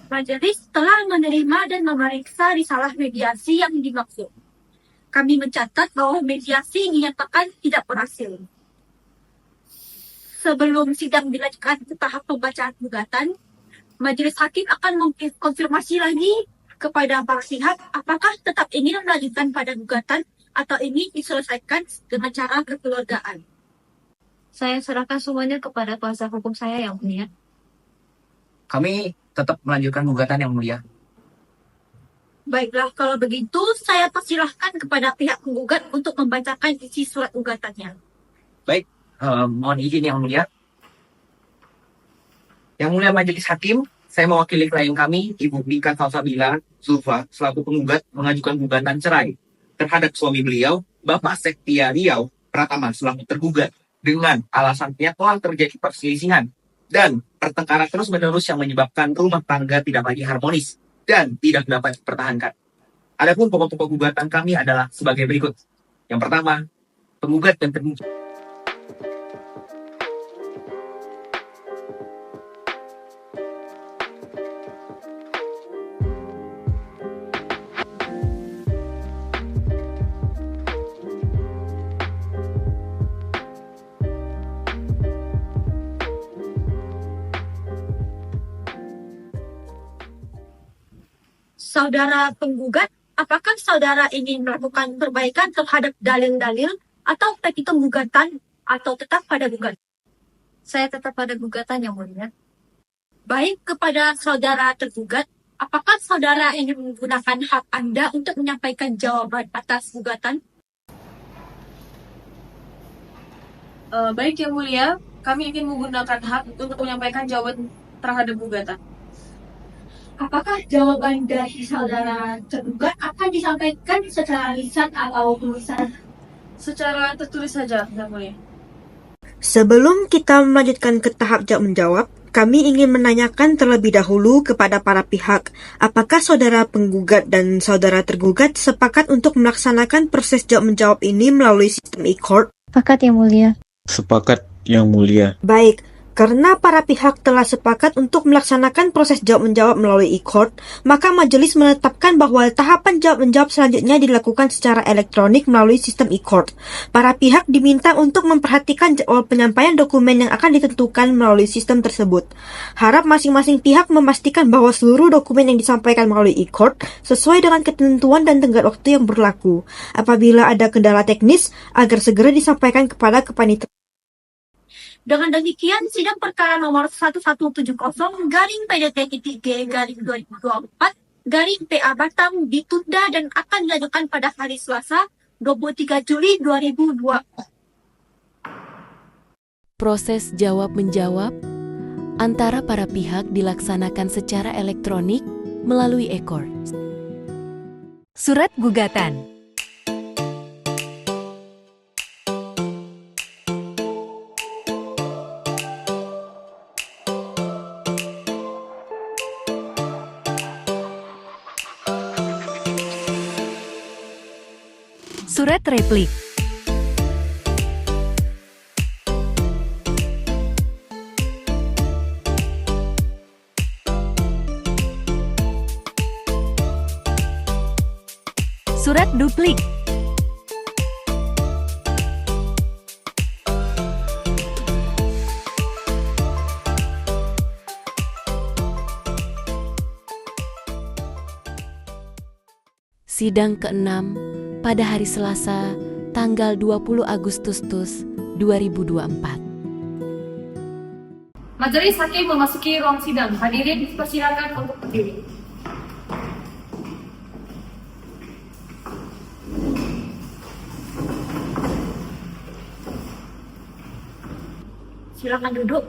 majelis telah menerima dan memeriksa risalah mediasi yang dimaksud. Kami mencatat bahwa mediasi dinyatakan tidak berhasil. Sebelum sidang dilanjutkan ke tahap pembacaan gugatan, majelis hakim akan mengkonfirmasi lagi kepada para pihak apakah tetap ingin melanjutkan pada gugatan atau ini diselesaikan dengan cara kekeluargaan. Saya serahkan semuanya kepada kuasa hukum saya yang mulia. Kami tetap melanjutkan gugatan yang mulia. Baiklah, kalau begitu saya persilahkan kepada pihak penggugat untuk membacakan isi surat gugatannya. Baik, mohon izin Yang Mulia. Yang Mulia Majelis Hakim, saya mewakili klien kami, Ibu Pinkan Salsabila Julfa, selaku penggugat mengajukan gugatan cerai terhadap suami beliau, Bapak Setia Rio Pratama, selaku tergugat dengan alasannya telah terjadi perselisihan dan pertengkaran terus-menerus yang menyebabkan rumah tangga tidak lagi harmonis dan tidak dapat dipertahankan. Adapun pokok-pokok gugatan kami adalah sebagai berikut. Yang pertama, penggugat dan tergugat saudara penggugat, apakah saudara ingin melakukan perbaikan terhadap dalil-dalil atau petitum gugatan atau tetap pada gugatan? Saya tetap pada gugatan, Yang Mulia. Baik, kepada saudara tergugat, apakah saudara ingin menggunakan hak Anda untuk menyampaikan jawaban atas gugatan? Baik Yang Mulia, kami ingin menggunakan hak untuk menyampaikan jawaban terhadap gugatan. Apakah jawaban dari saudara tergugat akan disampaikan secara lisan atau tulisan? Secara tertulis saja, Yang Mulia. Sebelum kita melanjutkan ke tahap jawab-menjawab, kami ingin menanyakan terlebih dahulu kepada para pihak, apakah saudara penggugat dan saudara tergugat sepakat untuk melaksanakan proses jawab-menjawab ini melalui sistem e-court? Sepakat, Yang Mulia. Sepakat, Yang Mulia. Baik, karena para pihak telah sepakat untuk melaksanakan proses jawab-menjawab melalui e-court, maka majelis menetapkan bahwa tahapan jawab-menjawab selanjutnya dilakukan secara elektronik melalui sistem e-court. Para pihak diminta untuk memperhatikan jadwal penyampaian dokumen yang akan ditentukan melalui sistem tersebut. Harap masing-masing pihak memastikan bahwa seluruh dokumen yang disampaikan melalui e-court sesuai dengan ketentuan dan tenggat waktu yang berlaku. Apabila ada kendala teknis, agar segera disampaikan kepada kepanitiaan. Dengan demikian, sidang perkara nomor 1170-PDT-G-2024 PA ditunda dan akan dilanjutkan pada hari Selasa 23 Juli 2024. Proses jawab-menjawab antara para pihak dilaksanakan secara elektronik melalui e-court. Surat gugatan. Surat replik. Surat duplik. Sidang ke-6 pada hari Selasa, tanggal 20 Agustus 2024. Majelis Hakim memasuki ruang sidang. Hadirin dipersilakan untuk berdiri. Silakan duduk.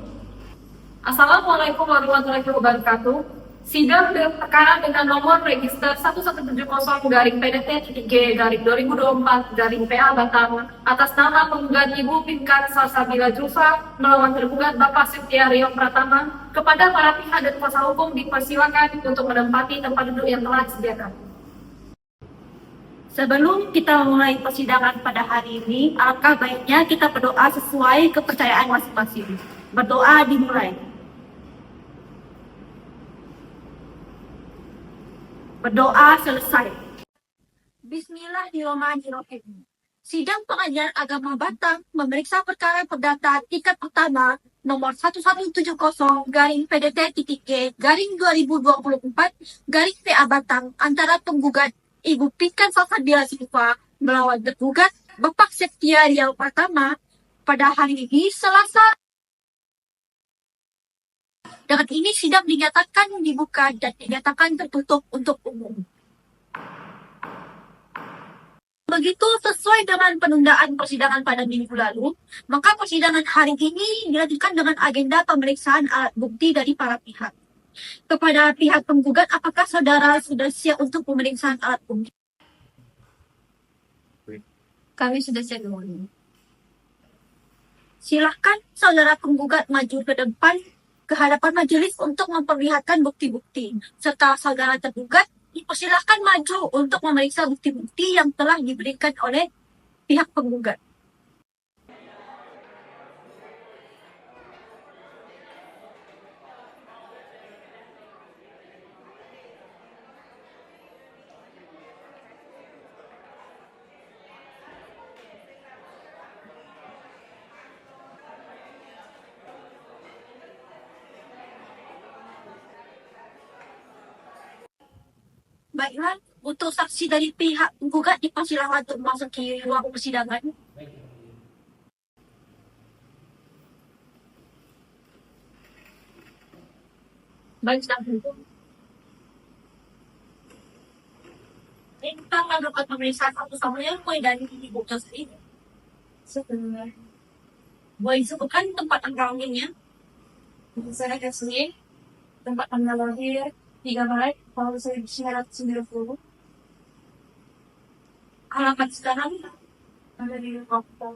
Assalamualaikum warahmatullahi wabarakatuh. Sidang perkara dengan nomor register 1170-PDT-G-2024-PA Batam atas nama penggugat Ibu Pinkan Salsabila Julfa melawan tergugat Bapak Septiario Pratama kepada para pihak dan kuasa hukum dipersilakan untuk menempati tempat duduk yang telah disediakan. Sebelum kita mulai persidangan pada hari ini, alangkah baiknya kita berdoa sesuai kepercayaan masing-masing. Berdoa dimulai. Berdoa selesai. Bismillahirrahmanirrahim. Sidang Pengadilan Agama Batam memeriksa perkara perdata tingkat pertama nomor 1170-PDT-G-2024-PA Batam antara penggugat Ibu Pinkan Salsabila Julfa melawan tergugat Bapak Septiario Pratama pada hari ini Selasa. Dengan ini sidang dinyatakan dibuka dan dinyatakan tertutup untuk umum. Begitu sesuai dengan penundaan persidangan pada minggu lalu, maka persidangan hari ini dilanjutkan dengan agenda pemeriksaan alat bukti dari para pihak. Kepada pihak penggugat, apakah saudara sudah siap untuk pemeriksaan alat bukti? Kami sudah siap, Yang Mulia. Silahkan saudara penggugat maju ke depan ke hadapan majelis untuk memperlihatkan bukti-bukti, serta saudara tergugat dipersilahkan maju untuk memeriksa bukti-bukti yang telah diberikan oleh pihak penggugat. Baiklah, untuk saksi dari pihak penggugat dipersilakan untuk masuk ke ruang persidangan. Baik, sedang hukum. Kita melakukan pemeriksaan satu-satunya mulai dari ibu sendiri. Sebenarnya, boleh disebutkan tempat tanggalnya? Saya kasih tempat tanggal lahir 3 Maret tahun 1990. Alamat sekarang ada di Papua.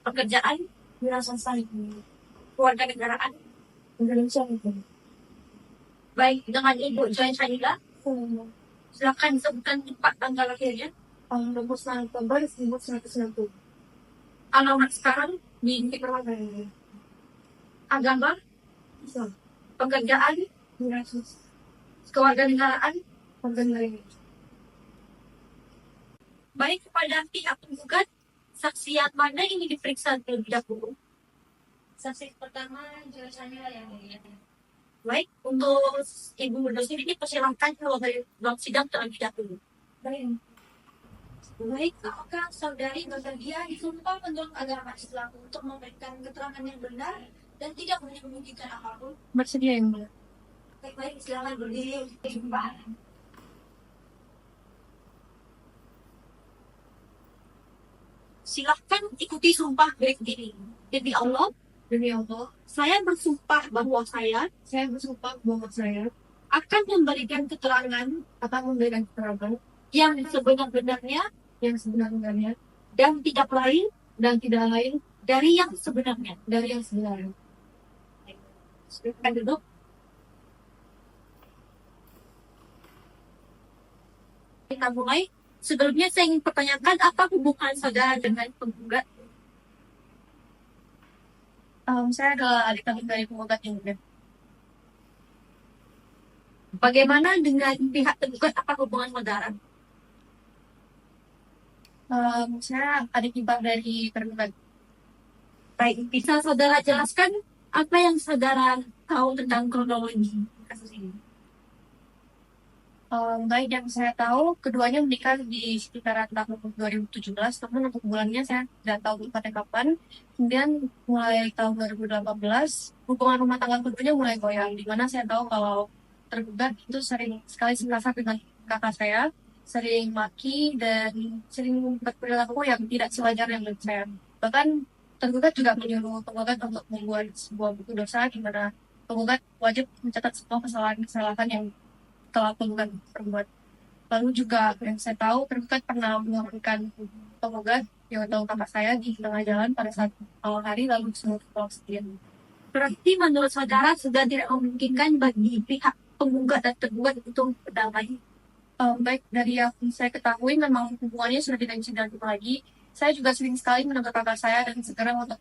Pekerjaan wiraswasta, keluarga negaraan Indonesia itu. Baik, dengan Ibu Joy Shanila, silakan sebutkan tempat tanggal lahirnya. 29 Oktober 1990. Alamat sekarang di Perwakilan. Agama Islam. Pekerjaan keluarga negaraan Baik, kepada pihak penggugat, saksi yang mana ini diperiksa terlebih dahulu? Saksi pertama Joy Shanila yang mulia. Baik, untuk Ibu dosen ini persilahkan keluar dari ruang sidang terlebih dahulu. Baik, apakah saudari Dia disumpah menurut agama Islam untuk memberikan keterangan yang benar dan tidak menyembunyikan apapun? Bersedia, Yang Mulia. Baik, silakan berdiri untuk disumpah. Silahkan ikuti sumpah berikut ini. Demi Allah, saya bersumpah bahwa saya akan memberikan keterangan yang sebenar-benarnya dan tidak lain dari yang sebenarnya. Silakan duduk. Kita mulai. Sebelumnya saya ingin pertanyakan apa hubungan saudara dengan penggugat? Saya adalah adik kandung dari penggugat yang mulia. Bagaimana dengan pihak penggugat, apa hubungan saudara? Saya adik ipar dari tergugat. Baik, bisa saudara jelaskan apa yang saudara tahu tentang kronologi kasus ini? Baik, yang saya tahu keduanya menikah di sekitaran tahun 2017, namun untuk bulannya saya tidak tahu tepatnya kapan. Kemudian mulai tahun 2018 hubungan rumah tangga keduanya mulai goyang, di mana saya tahu kalau tergugat itu sering sekali merasa dengan kakak saya, sering maki dan sering berperilaku yang tidak sewajarnya menurut saya. Bahkan tergugat juga menyuruh penggugat untuk membuat sebuah buku dosa di mana penggugat wajib mencatat semua kesalahan yang telah penggugat perbuat. Lalu juga yang saya tahu tergugat pernah melakukan penggugat yang tahu kakak saya di tengah jalan pada saat awal hari lalu semua pulang sendirian. Berarti menurut saudara sudah tidak memungkinkan bagi pihak penggugat dan tergugat untuk berdamai. Baik, dari yang saya ketahui memang hubungannya sudah tidak bisa dilanjut lagi. Saya juga sering sekali menegur kakak saya dan segera untuk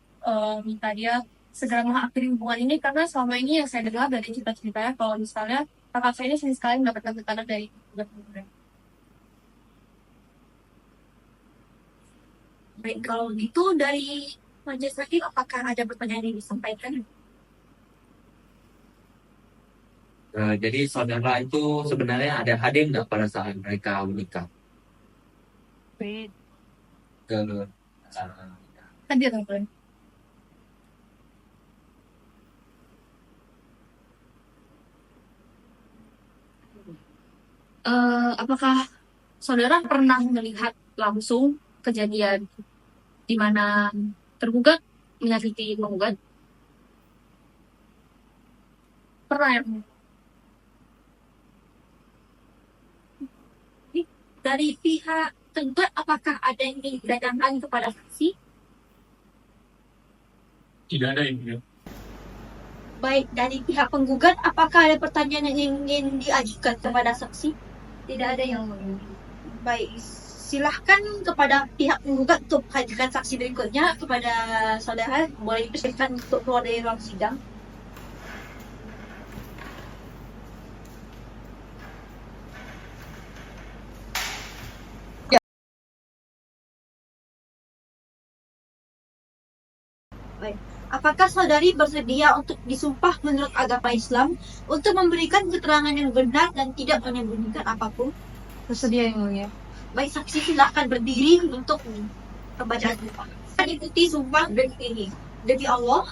minta dia segera mengakhiri hubungan ini, karena selama ini yang saya dengar dari cerita-ceritanya kalau misalnya kakak saya ini sering sekali mendapatkan tekanan dari penggugat. Baik, kalau gitu dari majelis hakim apakah ada pertanyaan yang disampaikan? Jadi saudara itu sebenarnya ada hadir nggak pada saat mereka menikah? Ke Hadir, kan? Apakah saudara pernah melihat langsung kejadian di mana tergugat menyakiti penggugat? Pernah ya? Dari pihak tergugat apakah ada yang ditanyakan kepada saksi? Tidak ada, Yang Mulia. Baik, dari pihak penggugat apakah ada pertanyaan yang ingin diajukan kepada saksi? Tidak ada yang mulia. Baik, silahkan kepada pihak penggugat untuk hadirkan saksi berikutnya kepada saudara. Boleh dipersilakan untuk keluar dari ruang sidang. Baik, Apakah saudari bersedia untuk disumpah menurut agama Islam untuk memberikan keterangan yang benar dan tidak menyembunyikan apapun? Bersedia Yang Mulia. Baik, saksi silakan berdiri untuk pembacaan sumpah. Ikuti sumpah berikut ini. Demi Allah,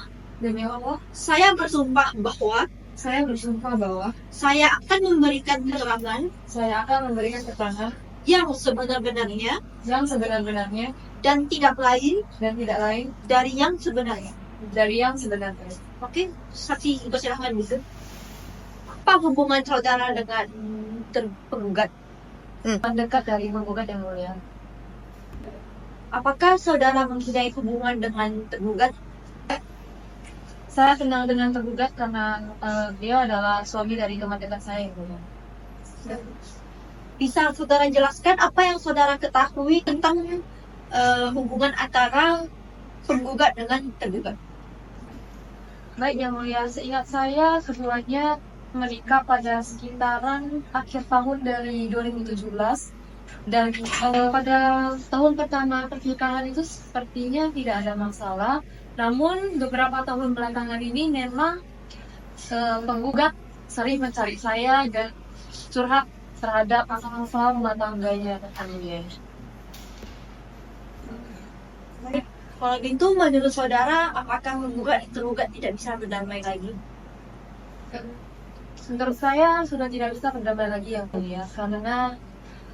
saya bersumpah bahwa saya akan memberikan keterangan yang sebenar-benarnya dan tidak lain dari yang sebenarnya. Oke, saksi persilahkan Bu. Apa hubungan saudara dengan penggugat? Mendekat dari penggugat Yang Mulia. Apakah saudara mempunyai hubungan dengan tergugat? Saya kenal dengan tergugat karena dia adalah suami dari teman dekat saya Yang Mulia. Bisa saudara jelaskan apa yang saudara ketahui tentang hubungan antara penggugat dengan tergugat? Baik Yang Mulia, seingat saya keduanya menikah pada sekitaran akhir tahun dari 2017 dan pada tahun pertama pernikahan itu sepertinya tidak ada masalah. Namun beberapa tahun belakangan ini memang penggugat sering mencari saya dan curhat terhadap masalah rumah tangganya Yang Mulia. Baik, kalau gitu menurut saudara apakah tergugat tidak bisa berdamai lagi? Menurut saya sudah tidak bisa berdamai lagi Yang Mulia karena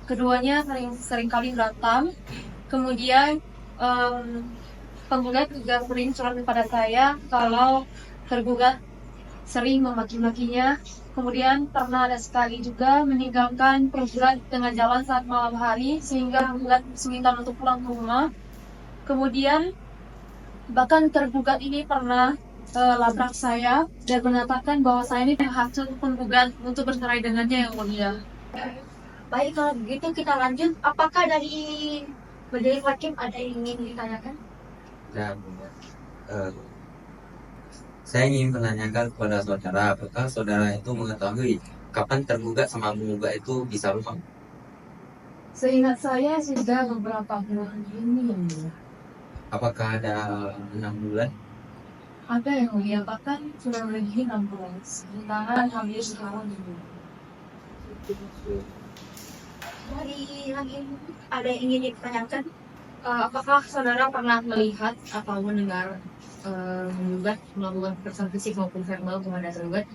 keduanya sering kali berantem. Kemudian penggugat juga sering curhat kepada saya kalau tergugat sering memaki-makinya. Kemudian pernah ada sekali juga meninggalkan penggugat dengan jalan saat malam hari sehingga penggugat meminta untuk pulang ke rumah. Kemudian bahkan tergugat ini pernah labrak saya dan mengatakan bahwa saya ini menghasut penggugat untuk bercerai dengannya Yang Mulia. Baik, kalau begitu kita lanjut. Apakah dari majelis hakim ada yang ingin ditanyakan? Ya, saya ingin menanyakan kepada saudara, apakah saudara itu mengetahui kapan tergugat sama penggugat itu bisa rumah? Seingat saya sudah beberapa bulan ini Yang Mulia. Apakah ada 6 bulan? Ada Yang Mulia, bahkan sudah lebih 6 bulan. Sementara hampir setahun dulu. Dari lagi ada yang ingin ditanyakan? Apakah saudara pernah melihat atau mendengar penggugat melakukan kekerasan fisik maupun verbal kepada tergugat?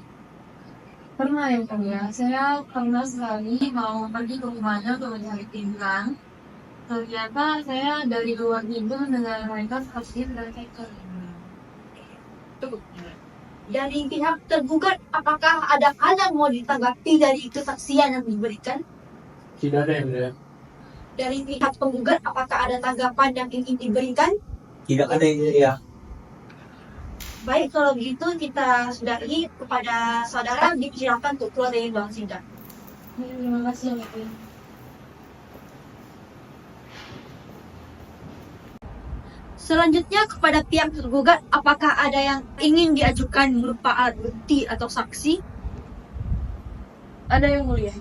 Pernah Yang Mulia. Saya pernah sekali mau pergi ke rumahnya untuk mencari pinggang. Ternyata saya dari luar pintu mendengar mereka hasil dan hacker. Dari pihak tergugat, apakah ada hal yang mau ditanggapi dari kesaksian yang diberikan? Tidak ada Yang Mulia. Dari pihak penggugat, apakah ada tanggapan yang ingin diberikan? Tidak ada Yang Mulia. Baik, kalau begitu kita sudahi. Kepada saudara dipersilakan untuk keluar dari ruang sidang. Terima kasih Yang Mulia. Selanjutnya kepada pihak tergugat, apakah ada yang ingin diajukan berupa alat bukti atau saksi? Ada Yang Mulia.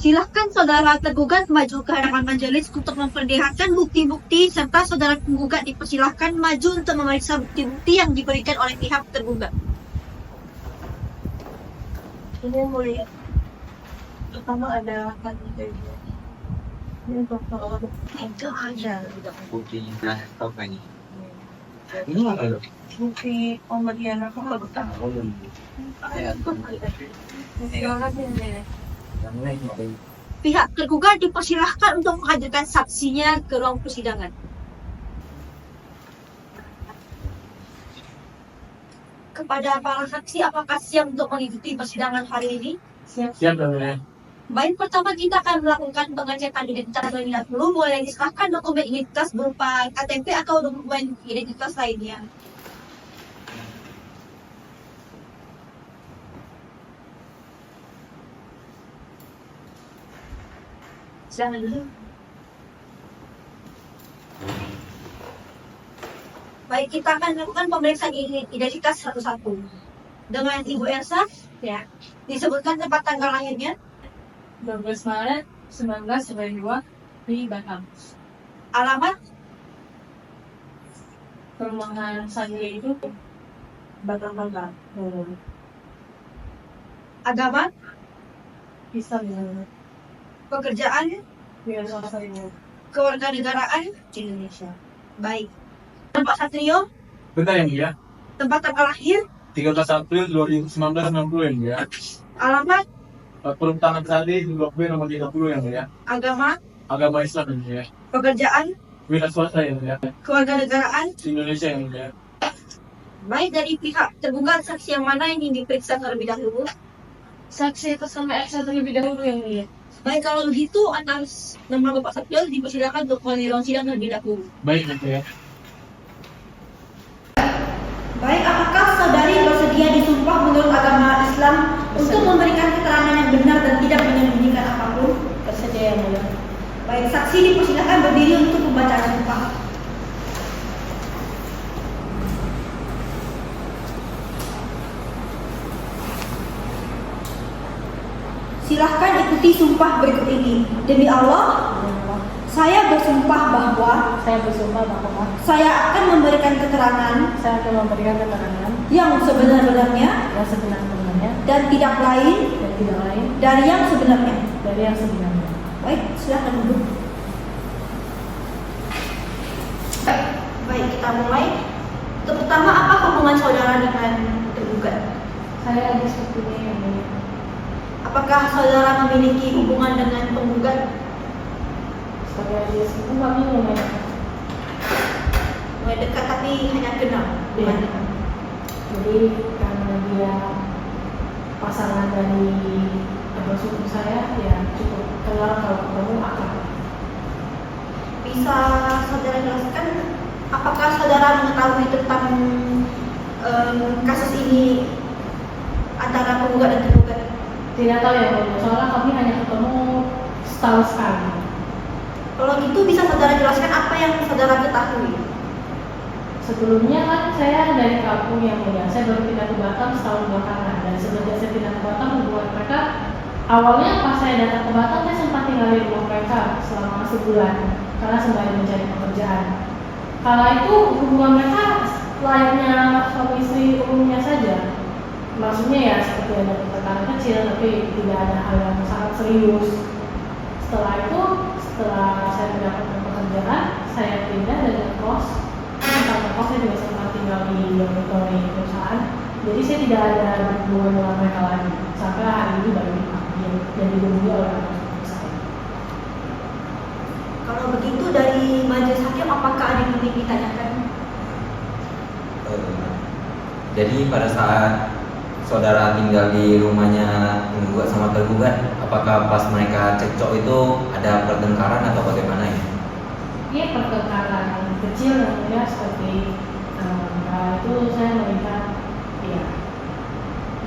Silahkan saudara tergugat maju ke hadapan majelis untuk memperlihatkan bukti-bukti serta saudara penggugat dipersilahkan maju untuk memeriksa bukti-bukti yang diberikan oleh pihak tergugat. Ini Yang Mulia. Pertama ada Itu ada. Buktinya apa ini? Ini apa? Bukti pemberian apa nggak tahu. Pihak tergugat dipersilahkan untuk menghadirkan saksinya ke ruang persidangan. Kepada para saksi, apakah siap untuk mengikuti persidangan hari ini? Siap Yang Mulia. Baik, pertama kita akan melakukan pengecekan identitas terlebih dahulu. Boleh diserahkan dokumen identitas berupa KTP atau dokumen identitas lainnya. Silakan dulu. Baik, kita akan melakukan pemeriksaan identitas satu-satu. Dengan Ibu Elsa, ya, disebutkan tempat tanggal lahirnya. 12 Maret 1992 di Batam. Alamat perumahan saya itu bakal Agama, bisa ya. pekerjaan, Biasa saya kewarganegaraan, Indonesia. baik. Tempat Satrio, Benar yang mulia. tempat tanggal lahir, 13 April 1960 yang mulia. alamat, Peruntangan Sari, Blok B nomor 30 yang mulia. agama, Agama Islam yang mulia. pekerjaan, Wira swasta yang mulia. kewarganegaraan. Indonesia yang mulia. Baik, dari pihak tergugat saksi yang mana yang ingin diperiksa terlebih dahulu? Saksi atas nama Elsa terlebih dahulu yang mulia. Baik, kalau begitu atas nama Bapak Satrio dipersilakan untuk menjalani sidang terlebih dahulu. Baik yang mulia. Baik, apakah saudari bersedia disumpah menurut agama Islam untuk memberikan keterangan yang benar dan tidak menyembunyikan apapun? Bersedia yang mulia. Baik, saksi dipersilakan berdiri untuk pembacaan sumpah. Silahkan ikuti sumpah berikut ini. Demi Allah, saya bersumpah bahwa saya akan memberikan keterangan yang sebenar-benarnya dan tidak lain dari yang sebenarnya. Baik, silahkan duduk. Baik, kita mulai. Untuk pertama, apa hubungan saudara dengan tergugat? Saya ada seperti ini yang mulia. Apakah saudara memiliki hubungan dengan penggugat? Saya dia sepupu kami lumayan. Mulai dekat tapi hanya kenal. Iya. Jadi karena dia pasangan dari abang sepupu saya, ya cukup kenal kalau ketemu akrab. Bisa saudara jelaskan apakah saudara mengetahui tentang kasus ini antara penggugat dan tergugat? Tidak tahu ya, soalnya kami hanya ketemu setahun sekali. Kalau gitu bisa saudara jelaskan apa yang saudara ketahui? Sebelumnya kan saya dari kampung yang mulia, saya baru pindah ke Batam setahun belakangan, dan semenjak saya pindah ke Batam hubungan mereka awalnya pas saya datang ke Batam saya sempat tinggal di rumah mereka selama sebulan karena sembari mencari pekerjaan. Kala itu hubungan mereka layaknya suami istri umumnya saja. Maksudnya ya seperti ada pertengkaran kecil tapi tidak ada hal yang sangat serius. Setelah itu, setelah saya mendapatkan pekerjaan, saya pindah dari kos. Karena kos saya juga sempat tinggal di dormitory perusahaan. Jadi saya tidak ada hubungan dengan mereka lagi. Sampai hari ini baru dipanggil dan dihubungi oleh orang tua saya. Kalau begitu dari majelis hakim apakah ada yang ingin ditanyakan? Jadi pada saat saudara tinggal di rumahnya penggugat sama tergugat, apakah pas mereka cekcok itu ada pertengkaran atau bagaimana ya? Iya, pertengkaran kecil ya seperti itu saya melihat ya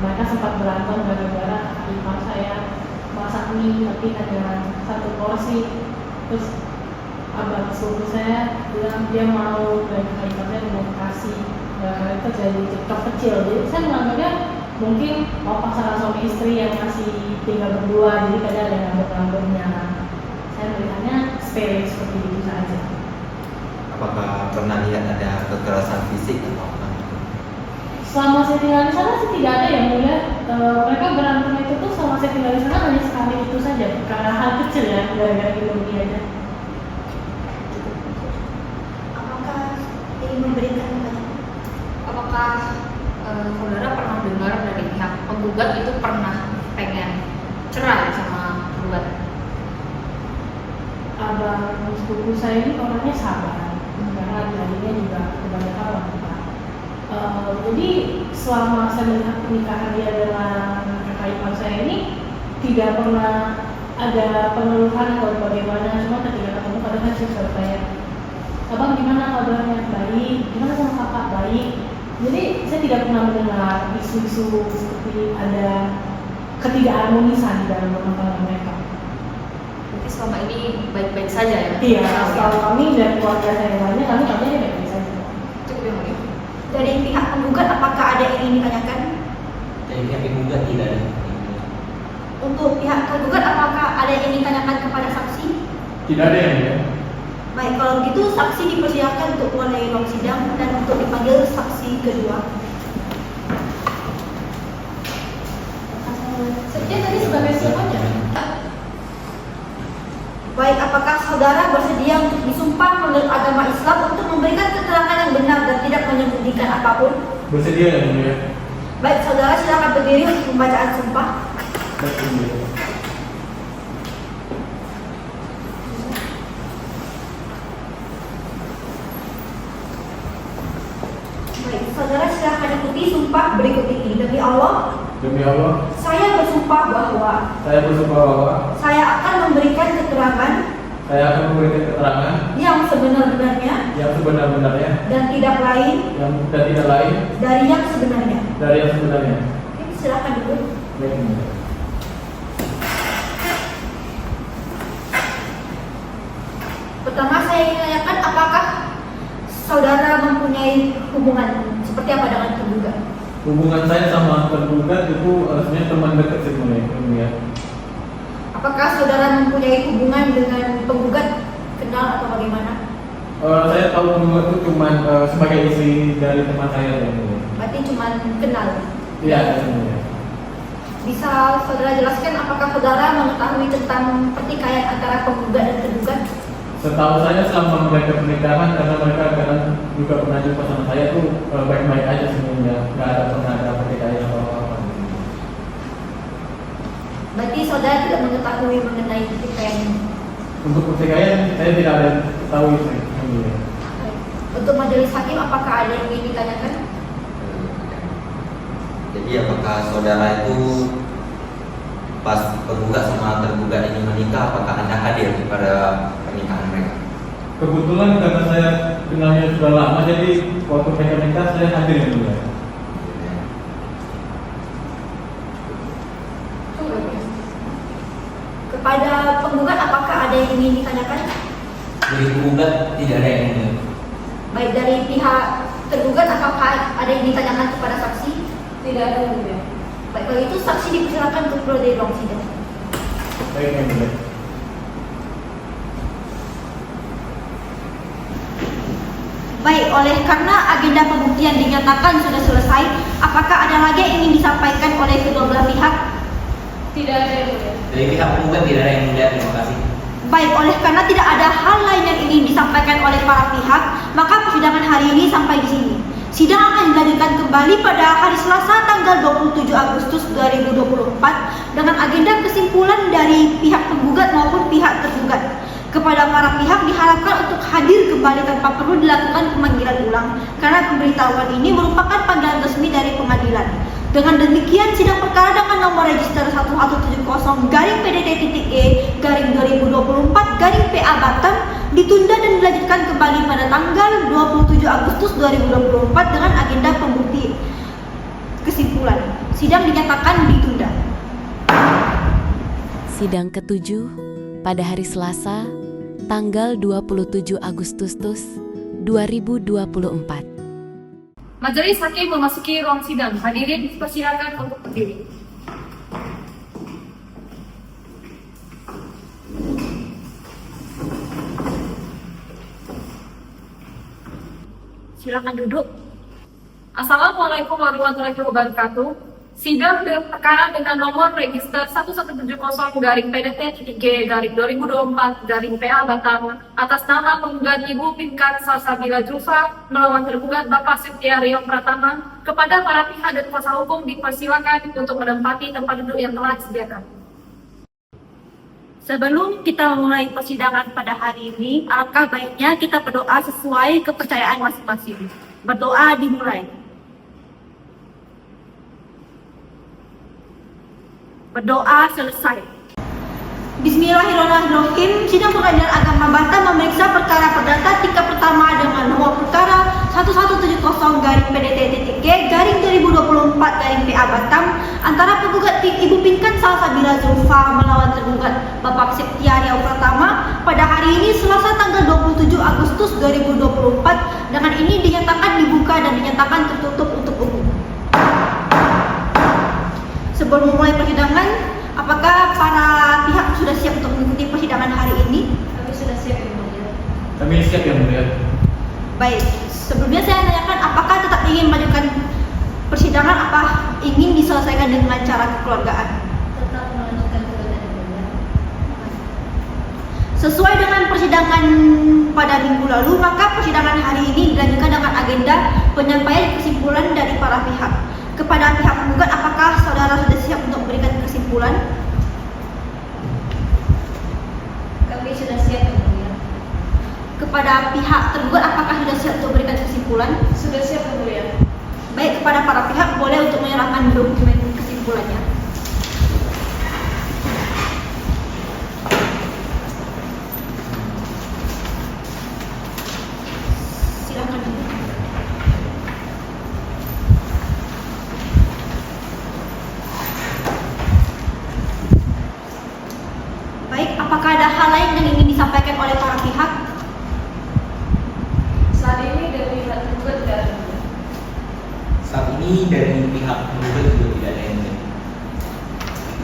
mereka sempat berantem gara-gara ipar saya masak mie tapi hanya satu porsi. Terus abang sepupu saya bilang dia mau dari iparnya mau kasih gara-gara itu jadi cekcok kecil. Jadi saya menganggapnya mungkin mau pasangan suami istri yang masih tinggal berdua, jadi kadang ada yang ngambek-ngambeknya. Saya melihatnya sepele seperti itu saja. Apakah pernah lihat ada kekerasan fisik atau apa? Selama saya tinggal di sana sih tidak ada yang mulia. Mereka berantem itu tuh selama saya tinggal di sana hanya sekali itu saja karena hal kecil ya, gara-gara ideologi aja. Apakah ingin memberikan Apakah saudara pernah dengar dari pihak penggugat itu pernah pengen cerai sama penggugat? Abang sepupu saya ini orangnya sabar, karena adik-adiknya juga kebanyakan wanita. Jadi selama saya melihat pernikahan dia dengan kakak ipar saya ini tidak pernah ada pengeluhan atau bagaimana. Cuma ketika ketemu kadang saya suka tanya, abang gimana kabarnya? Baik. Gimana sama kakak? Baik. Jadi saya tidak pernah mendengar isu-isu seperti ada ketidakharmonisan di dalam rumah tangga mereka. Berarti selama ini baik-baik saja ya? Iya, kalau kami dan keluarga saya yang lainnya kami baik-baik saja. Cukup ya mungkin. dari pihak penggugat apakah ada yang ingin ditanyakan? Dari pihak penggugat tidak ada. Untuk pihak tergugat apakah ada yang ingin ditanyakan kepada saksi? Tidak ada yang ya. Baik, kalau begitu saksi dipersilakan untuk keluar dari ruang sidang dan untuk dipanggil saksi kedua. Setia tadi sebagai siapanya? Baik, apakah saudara bersedia untuk disumpah menurut agama Islam untuk memberikan keterangan yang benar dan tidak menyembunyikan apapun? Bersedia yang mulia. Baik, saudara silakan berdiri untuk pembacaan sumpah. Baik, saudara silakan ikuti sumpah berikut ini. Demi Allah, saya bersumpah bahwa saya akan memberikan keterangan yang sebenar-benarnya dan tidak lain dari yang sebenarnya. Oke, silakan duduk. Pertama saya ingin tanyakan apakah saudara mempunyai hubungan seperti apa dengan tergugat? Hubungan saya sama tergugat itu sebenarnya teman dekat sih mulia. Apakah saudara mempunyai hubungan dengan penggugat, kenal atau bagaimana? Saya tahu tergugat itu cuma sebagai istri dari teman saya yang mulia. Berarti cuma kenal. Iya, yang mulia. Bisa saudara jelaskan apakah saudara mengetahui tentang pertikaian antara penggugat dan tergugat? Setahu saya selama mereka pernikahan, karena mereka kadang juga pernah jumpa sama saya tuh baik-baik aja sebenarnya, nggak pernah ada pertikaian atau apa-apa. Berarti saudara tidak mengetahui mengenai pertikaian ini? Untuk pertikaian saya tidak ada tahu itu. Untuk majelis hakim apakah ada yang ingin ditanyakan? Jadi apakah saudara itu pas penggugat sama tergugat ini menikah, apakah Anda hadir pada pernikahan mereka? Kebetulan karena saya kenalnya sudah lama, jadi waktu mereka nikah saya hadir yang mulia. Kepada penggugat apakah ada yang ingin ditanyakan? Dari penggugat tidak ada yang mulia. Baik, dari pihak tergugat apakah ada yang ditanyakan kepada saksi? Tidak ada yang mulia. Baik, kalau itu saksi dipersilakan untuk keluar dari ruang sidang. Baik, yang mulia. Baik, oleh karena agenda pembuktian dinyatakan sudah selesai, apakah ada lagi yang ingin disampaikan oleh kedua belah pihak? Tidak ada yang mulia. Dari pihak penggugat tidak ada yang mulia. Terima kasih. Baik, oleh karena tidak ada hal lain yang ingin disampaikan oleh para pihak, maka persidangan hari ini sampai di sini. Sidang akan dilanjutkan kembali pada hari Selasa tanggal 27 Agustus 2024 dengan agenda kesimpulan dari pihak penggugat maupun pihak tergugat. Kepada para pihak diharapkan untuk hadir kembali tanpa perlu dilakukan pemanggilan ulang karena pemberitahuan ini merupakan panggilan resmi dari pengadilan. Dengan demikian sidang perkara dengan nomor register 1170-E/2024-PA Batam ditunda dan dilanjutkan kembali pada tanggal 27 Agustus 2024 dengan agenda pembukti kesimpulan. Sidang dinyatakan ditunda. Sidang ke-7 pada hari Selasa, tanggal 27 Agustus 2024. Majelis hakim memasuki ruang sidang. Hadirin dipersilakan untuk berdiri. Silakan duduk. Assalamualaikum warahmatullahi wabarakatuh. Sidang perkara dengan nomor register 1170-PDT-G/2024-PA Batam atas nama penggugat Ibu Pinkan Salsabila Julfa melawan tergugat Bapak Setiario Pratama kepada para pihak dan kuasa hukum dipersilakan untuk menempati tempat duduk yang telah disediakan. Sebelum kita memulai persidangan pada hari ini, alangkah baiknya kita berdoa sesuai kepercayaan masing-masing. Berdoa dimulai. Berdoa selesai. Bismillahirrahmanirrahim. Sidang Pengadilan Agama Batam memeriksa perkara perdata tingkat pertama dengan nomor perkara 1170-PDT-G/2024-PA Batam antara penggugat Ibu Pinkan Salsabila Julfa melawan tergugat Bapak Setiario Pratama pada hari ini Selasa tanggal 27 Agustus 2024 dengan ini dinyatakan dibuka dan dinyatakan tertutup untuk umum. Sebelum memulai persidangan, apakah para pihak sudah siap untuk mengikuti persidangan hari ini? Kami sudah siap, Ibu. Kami Kami siap yang mulia. Baik, sebelumnya saya tanyakan apakah tetap ingin melanjutkan persidangan, apa ingin diselesaikan dengan cara kekeluargaan? Tetap melanjutkan gugatan yang mulia. Sesuai dengan persidangan pada minggu lalu, maka persidangan hari ini dilanjutkan dengan agenda penyampaian kesimpulan dari para pihak. Kepada pihak penggugat, apakah saudara sudah siap untuk memberikan kesimpulan? Kami sudah siap yang mulia. Kepada pihak tergugat, apakah sudah siap untuk memberikan kesimpulan? Sudah siap yang mulia. Baik, kepada para pihak boleh untuk menyerahkan dokumen kesimpulannya. Silakan. Baik, apakah ada hal lain yang ingin disampaikan oleh para pihak? Saat ini dari pihak tergugat tidak ada. Saat ini dari pihak penggugat juga tidak ada yang lain.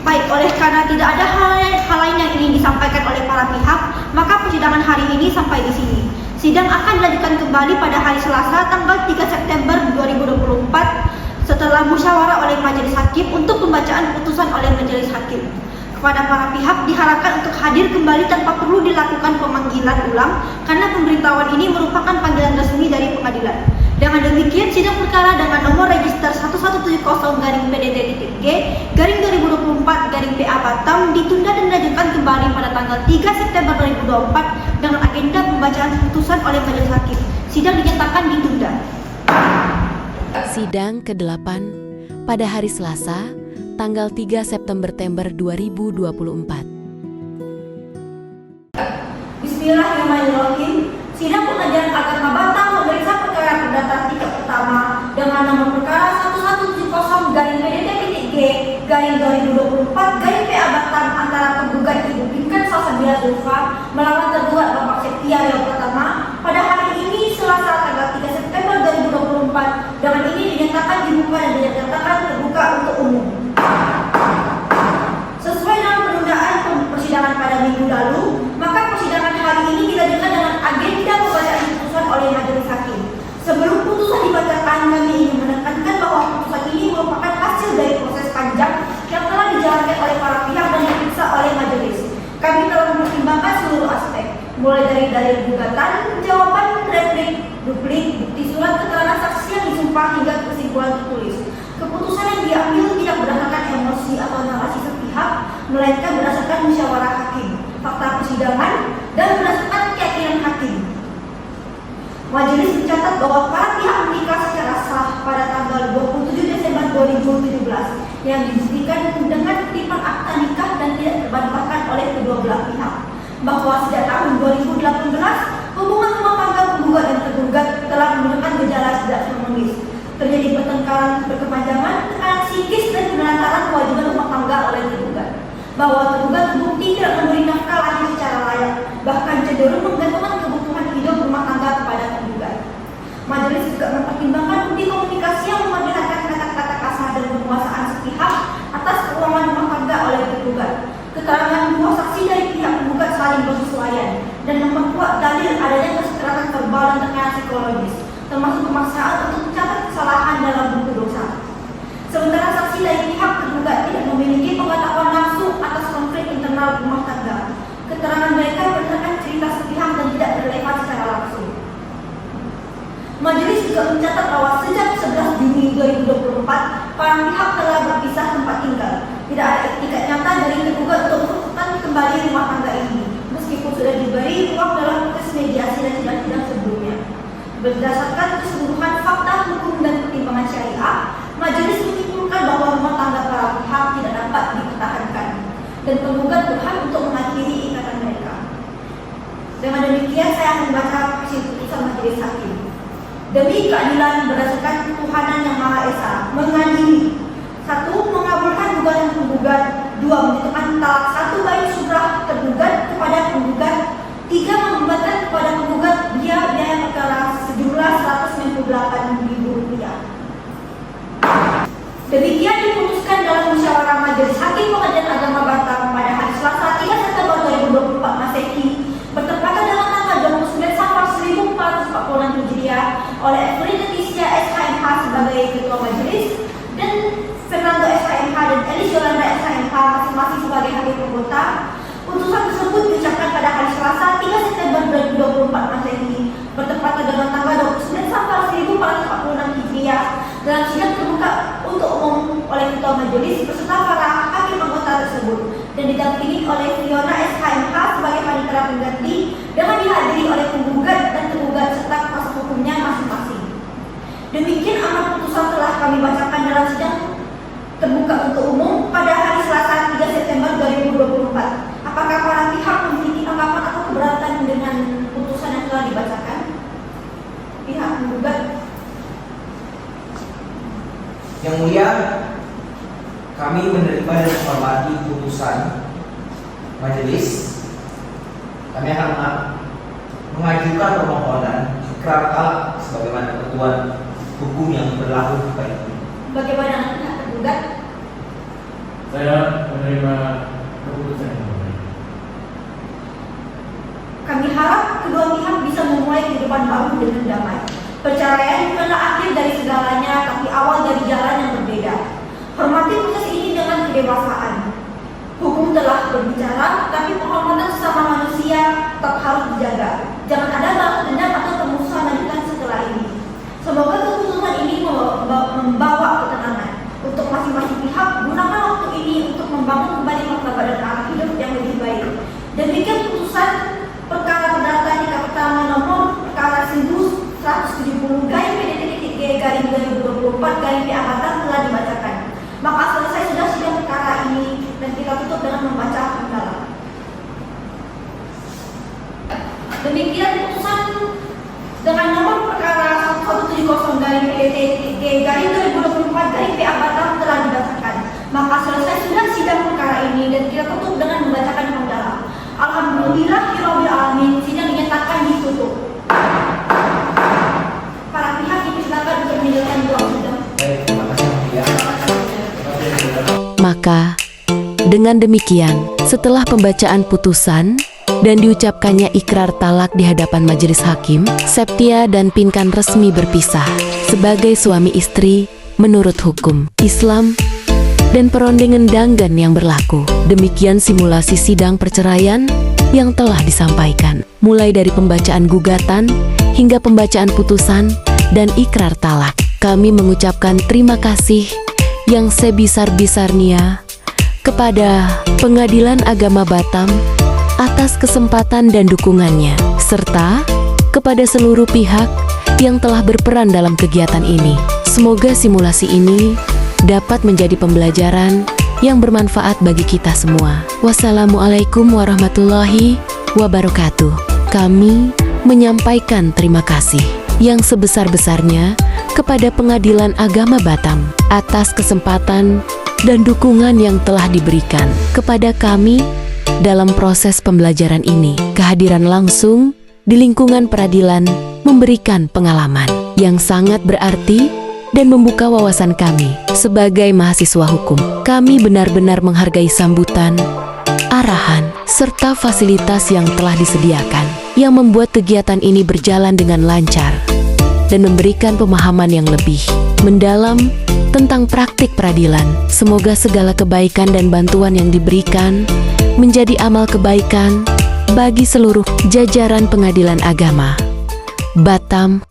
Baik, oleh karena tidak ada hal lain yang ingin disampaikan oleh para pihak, maka persidangan hari ini sampai di sini. Sidang akan dilanjutkan kembali pada hari Selasa tanggal 3 September 2024 setelah musyawarah oleh majelis hakim untuk pembacaan putusan oleh majelis hakim. Kepada para pihak diharapkan untuk hadir kembali tanpa perlu dilakukan pemanggilan ulang karena pemberitahuan ini merupakan panggilan resmi dari pengadilan. Dengan demikian, sidang perkara dengan nomor register 1170-PDD-PG-2024-PA Batam ditunda dan dilanjutkan kembali pada tanggal 3 September 2024 dengan agenda pembacaan putusan oleh majelis hakim. Sidang dinyatakan ditunda. Sidang ke-8 pada hari Selasa, tanggal 3 September 2024. Bismillahirrahmanirrahim. Sidang Pengadilan Agama Batam memeriksa perkara perdata tingkat pertama dengan nomor perkara 1170-PDD-PG-2024-PA Batam antara penggugat Ibu Pinkan Salsabila Zulfa melawan tergugat Bapak Septia yang pertama pada hari ini Selasa tanggal 3 September 2024. Dengan ini dinyatakan dibuka dan dinyatakan terbuka untuk umum. Sesuai dengan penundaan persidangan pada minggu lalu, maka persidangan hari ini dilanjutkan dengan agenda pembacaan putusan oleh majelis hakim. Sebelum putusan dibacakan, kami ingin menekankan bahwa putusan ini merupakan hasil dari proses panjang yang telah dijalankan oleh para pihak dan diperiksa oleh majelis. Kami telah mempertimbangkan seluruh aspek, mulai dari dalil gugatan, jawaban, replik, duplik, bukti surat keterangan saksi yang disumpah hingga kesimpulan tertulis. Keputusan yang diambil tidak berdasarkan emosi atau narasi sepihak, melainkan berdasarkan musyawarah hakim, fakta persidangan, dan berdasarkan keyakinan hakim. Majelis mencatat bahwa para pihak menikah secara sah pada tanggal 27 Desember 2017 yang dibuktikan dengan kutipan akta nikah dan tidak terbantahkan oleh kedua belah pihak. Bahwa sejak tahun 2018 hubungan rumah tangga penggugat dan tergugat telah menunjukkan gejala tidak harmonis. Terjadi pertengkaran berkepanjangan, tekanan psikis dan penelantaran kewajiban rumah tangga oleh tergugat. Bahwa tergugat terbukti tidak memberi nafkah lahir secara layak, bahkan cenderung menggantungkan kebutuhan hidup rumah tangga kepada tergugat. Majelis juga mempertimbangkan bukti komunikasi yang memperlihatkan kata-kata kasar dan penguasaan sepihak atas keuangan rumah tangga oleh tergugat. Keterangan dua saksi dari pihak tergugat saling bersesuaian dan memperkuat dalil adanya kekerasan verbal dan tekanan psikologis, termasuk pemaksaan untuk mencatat kesalahan dalam buku dosa. Sementara saksi dari pihak tergugat tidak memiliki pengetahuan langsung atas konflik internal rumah tangga. Keterangan mereka berdasarkan cerita sepihak dan tidak relevan secara langsung. Majelis juga mencatat bahwa sejak 11 Juni 2024, para pihak telah berpisah tempat tinggal. Tidak ada etikat nyata dari tergugat untuk merupakan kembali rumah tangga ini, meskipun sudah diberi ruang dalam proses mediasi dan sidang-sidang sebelumnya. Berdasarkan keseluruhan fakta hukum dan pertimbangan syariah, majelis menyimpulkan bahwa rumah tangga para pihak tidak dapat dipertahankan dan penggugat berhak untuk mengakhiri ikatan mereka. Dengan demikian, saya akan membaca hasil putusan majelis hakim. Demi keadilan berdasarkan ketuhanan yang Maha Esa, mengadili: 1. Mengabulkan gugatan penggugat. 2. Menentukan talak 1 baik subrah tergugat kepada penggugat. 3. Membebankan kepada penggugat biaya perkara sejumlah Rp198.000. Demikian diputuskan dalam musyawarah majelis hakim Pengadilan Agama Batam pada hari Selasa 3 September 2024 Masehi bertepatan dengan tanggal 29 Safar oleh Evelyn Leticia SHMH sebagai Ketua Majelis dan Fernando SHMH dan Elis Yolanda SHMH masing-masing sebagai Hakim Anggota. Putusan tersebut diucapkan pada hari Selasa 3 September 2024 Masehi bertepatan dengan tanggal 29 Safar 1446 Hijriah dalam sidang terbuka untuk umum oleh Ketua Majelis beserta para hakim anggota tersebut dan didampingi oleh Fiona SHMH sebagai panitera pengganti dengan dihadiri oleh penggugat dan tergugat serta kuasa hukumnya masing-masing. Demikian amar putusan telah kami bacakan dalam sidang terbuka untuk umum pada hari Selasa 3 September 2024. Apakah para pihak memiliki tanggapan atau keberatan dengan putusan yang telah dibacakan? Pihak menggugat. Yang Mulia, kami menerima dan menghormati putusan majelis. Kami akan mengajukan permohonan ikrar talak sebagaimana ketentuan hukum yang berlaku pada ini. Bagaimana pihak tergugat? Saya menerima keputusan ini. Kami harap kedua pihak bisa memulai kehidupan baru dengan damai. Perceraian bukanlah akhir dari segalanya, tapi awal dari jalan yang berbeda. Hormati proses ini dengan kedewasaan. Hukum telah berbicara, tapi penghormatan sesama manusia tetap harus dijaga. Jangan ada balas dendam atau permusuhan lanjutan setelah ini. Semoga keputusan ini membawa ketenangan untuk masing-masing pihak. Gunakan waktu ini untuk membangun kembali martabat dan arah hidup yang lebih baik. Demikian putusan perkara perdata tingkat pertama nomor perkara 1170 PDT-G/2024 Batam telah dibacakan. Maka selesai sudah sidang perkara ini dan kita tutup dengan membaca mendalam. Demikian putusan dengan nomor perkara 1170 PDT-G/2024 Batam telah dibacakan. Maka selesai sudah sidang perkara ini dan kita tutup dengan membacakan mendalam. Alhamdulillahirabbil alamin, sidang dinyatakan ditutup. Para pihak dipersilakan untuk menjalankan doa sidang. Maka, dengan demikian, setelah pembacaan putusan dan diucapkannya ikrar talak di hadapan majelis hakim, Septia dan Pinkan resmi berpisah sebagai suami istri menurut hukum Islam dan perondengan danggan yang berlaku. Demikian simulasi sidang perceraian yang telah disampaikan, mulai dari pembacaan gugatan hingga pembacaan putusan dan ikrar talak. Kami mengucapkan terima kasih yang sebesar-besarnya kepada Pengadilan Agama Batam atas kesempatan dan dukungannya, serta kepada seluruh pihak yang telah berperan dalam kegiatan ini. Semoga simulasi ini dapat menjadi pembelajaran yang bermanfaat bagi kita semua. Wassalamualaikum warahmatullahi wabarakatuh. Kami menyampaikan terima kasih yang sebesar-besarnya kepada Pengadilan Agama Batam atas kesempatan dan dukungan yang telah diberikan kepada kami dalam proses pembelajaran ini. Kehadiran langsung di lingkungan peradilan memberikan pengalaman yang sangat berarti dan membuka wawasan kami sebagai mahasiswa hukum. Kami benar-benar menghargai sambutan, arahan, serta fasilitas yang telah disediakan, yang membuat kegiatan ini berjalan dengan lancar dan memberikan pemahaman yang lebih mendalam tentang praktik peradilan. Semoga segala kebaikan dan bantuan yang diberikan menjadi amal kebaikan bagi seluruh jajaran Pengadilan Agama Batam.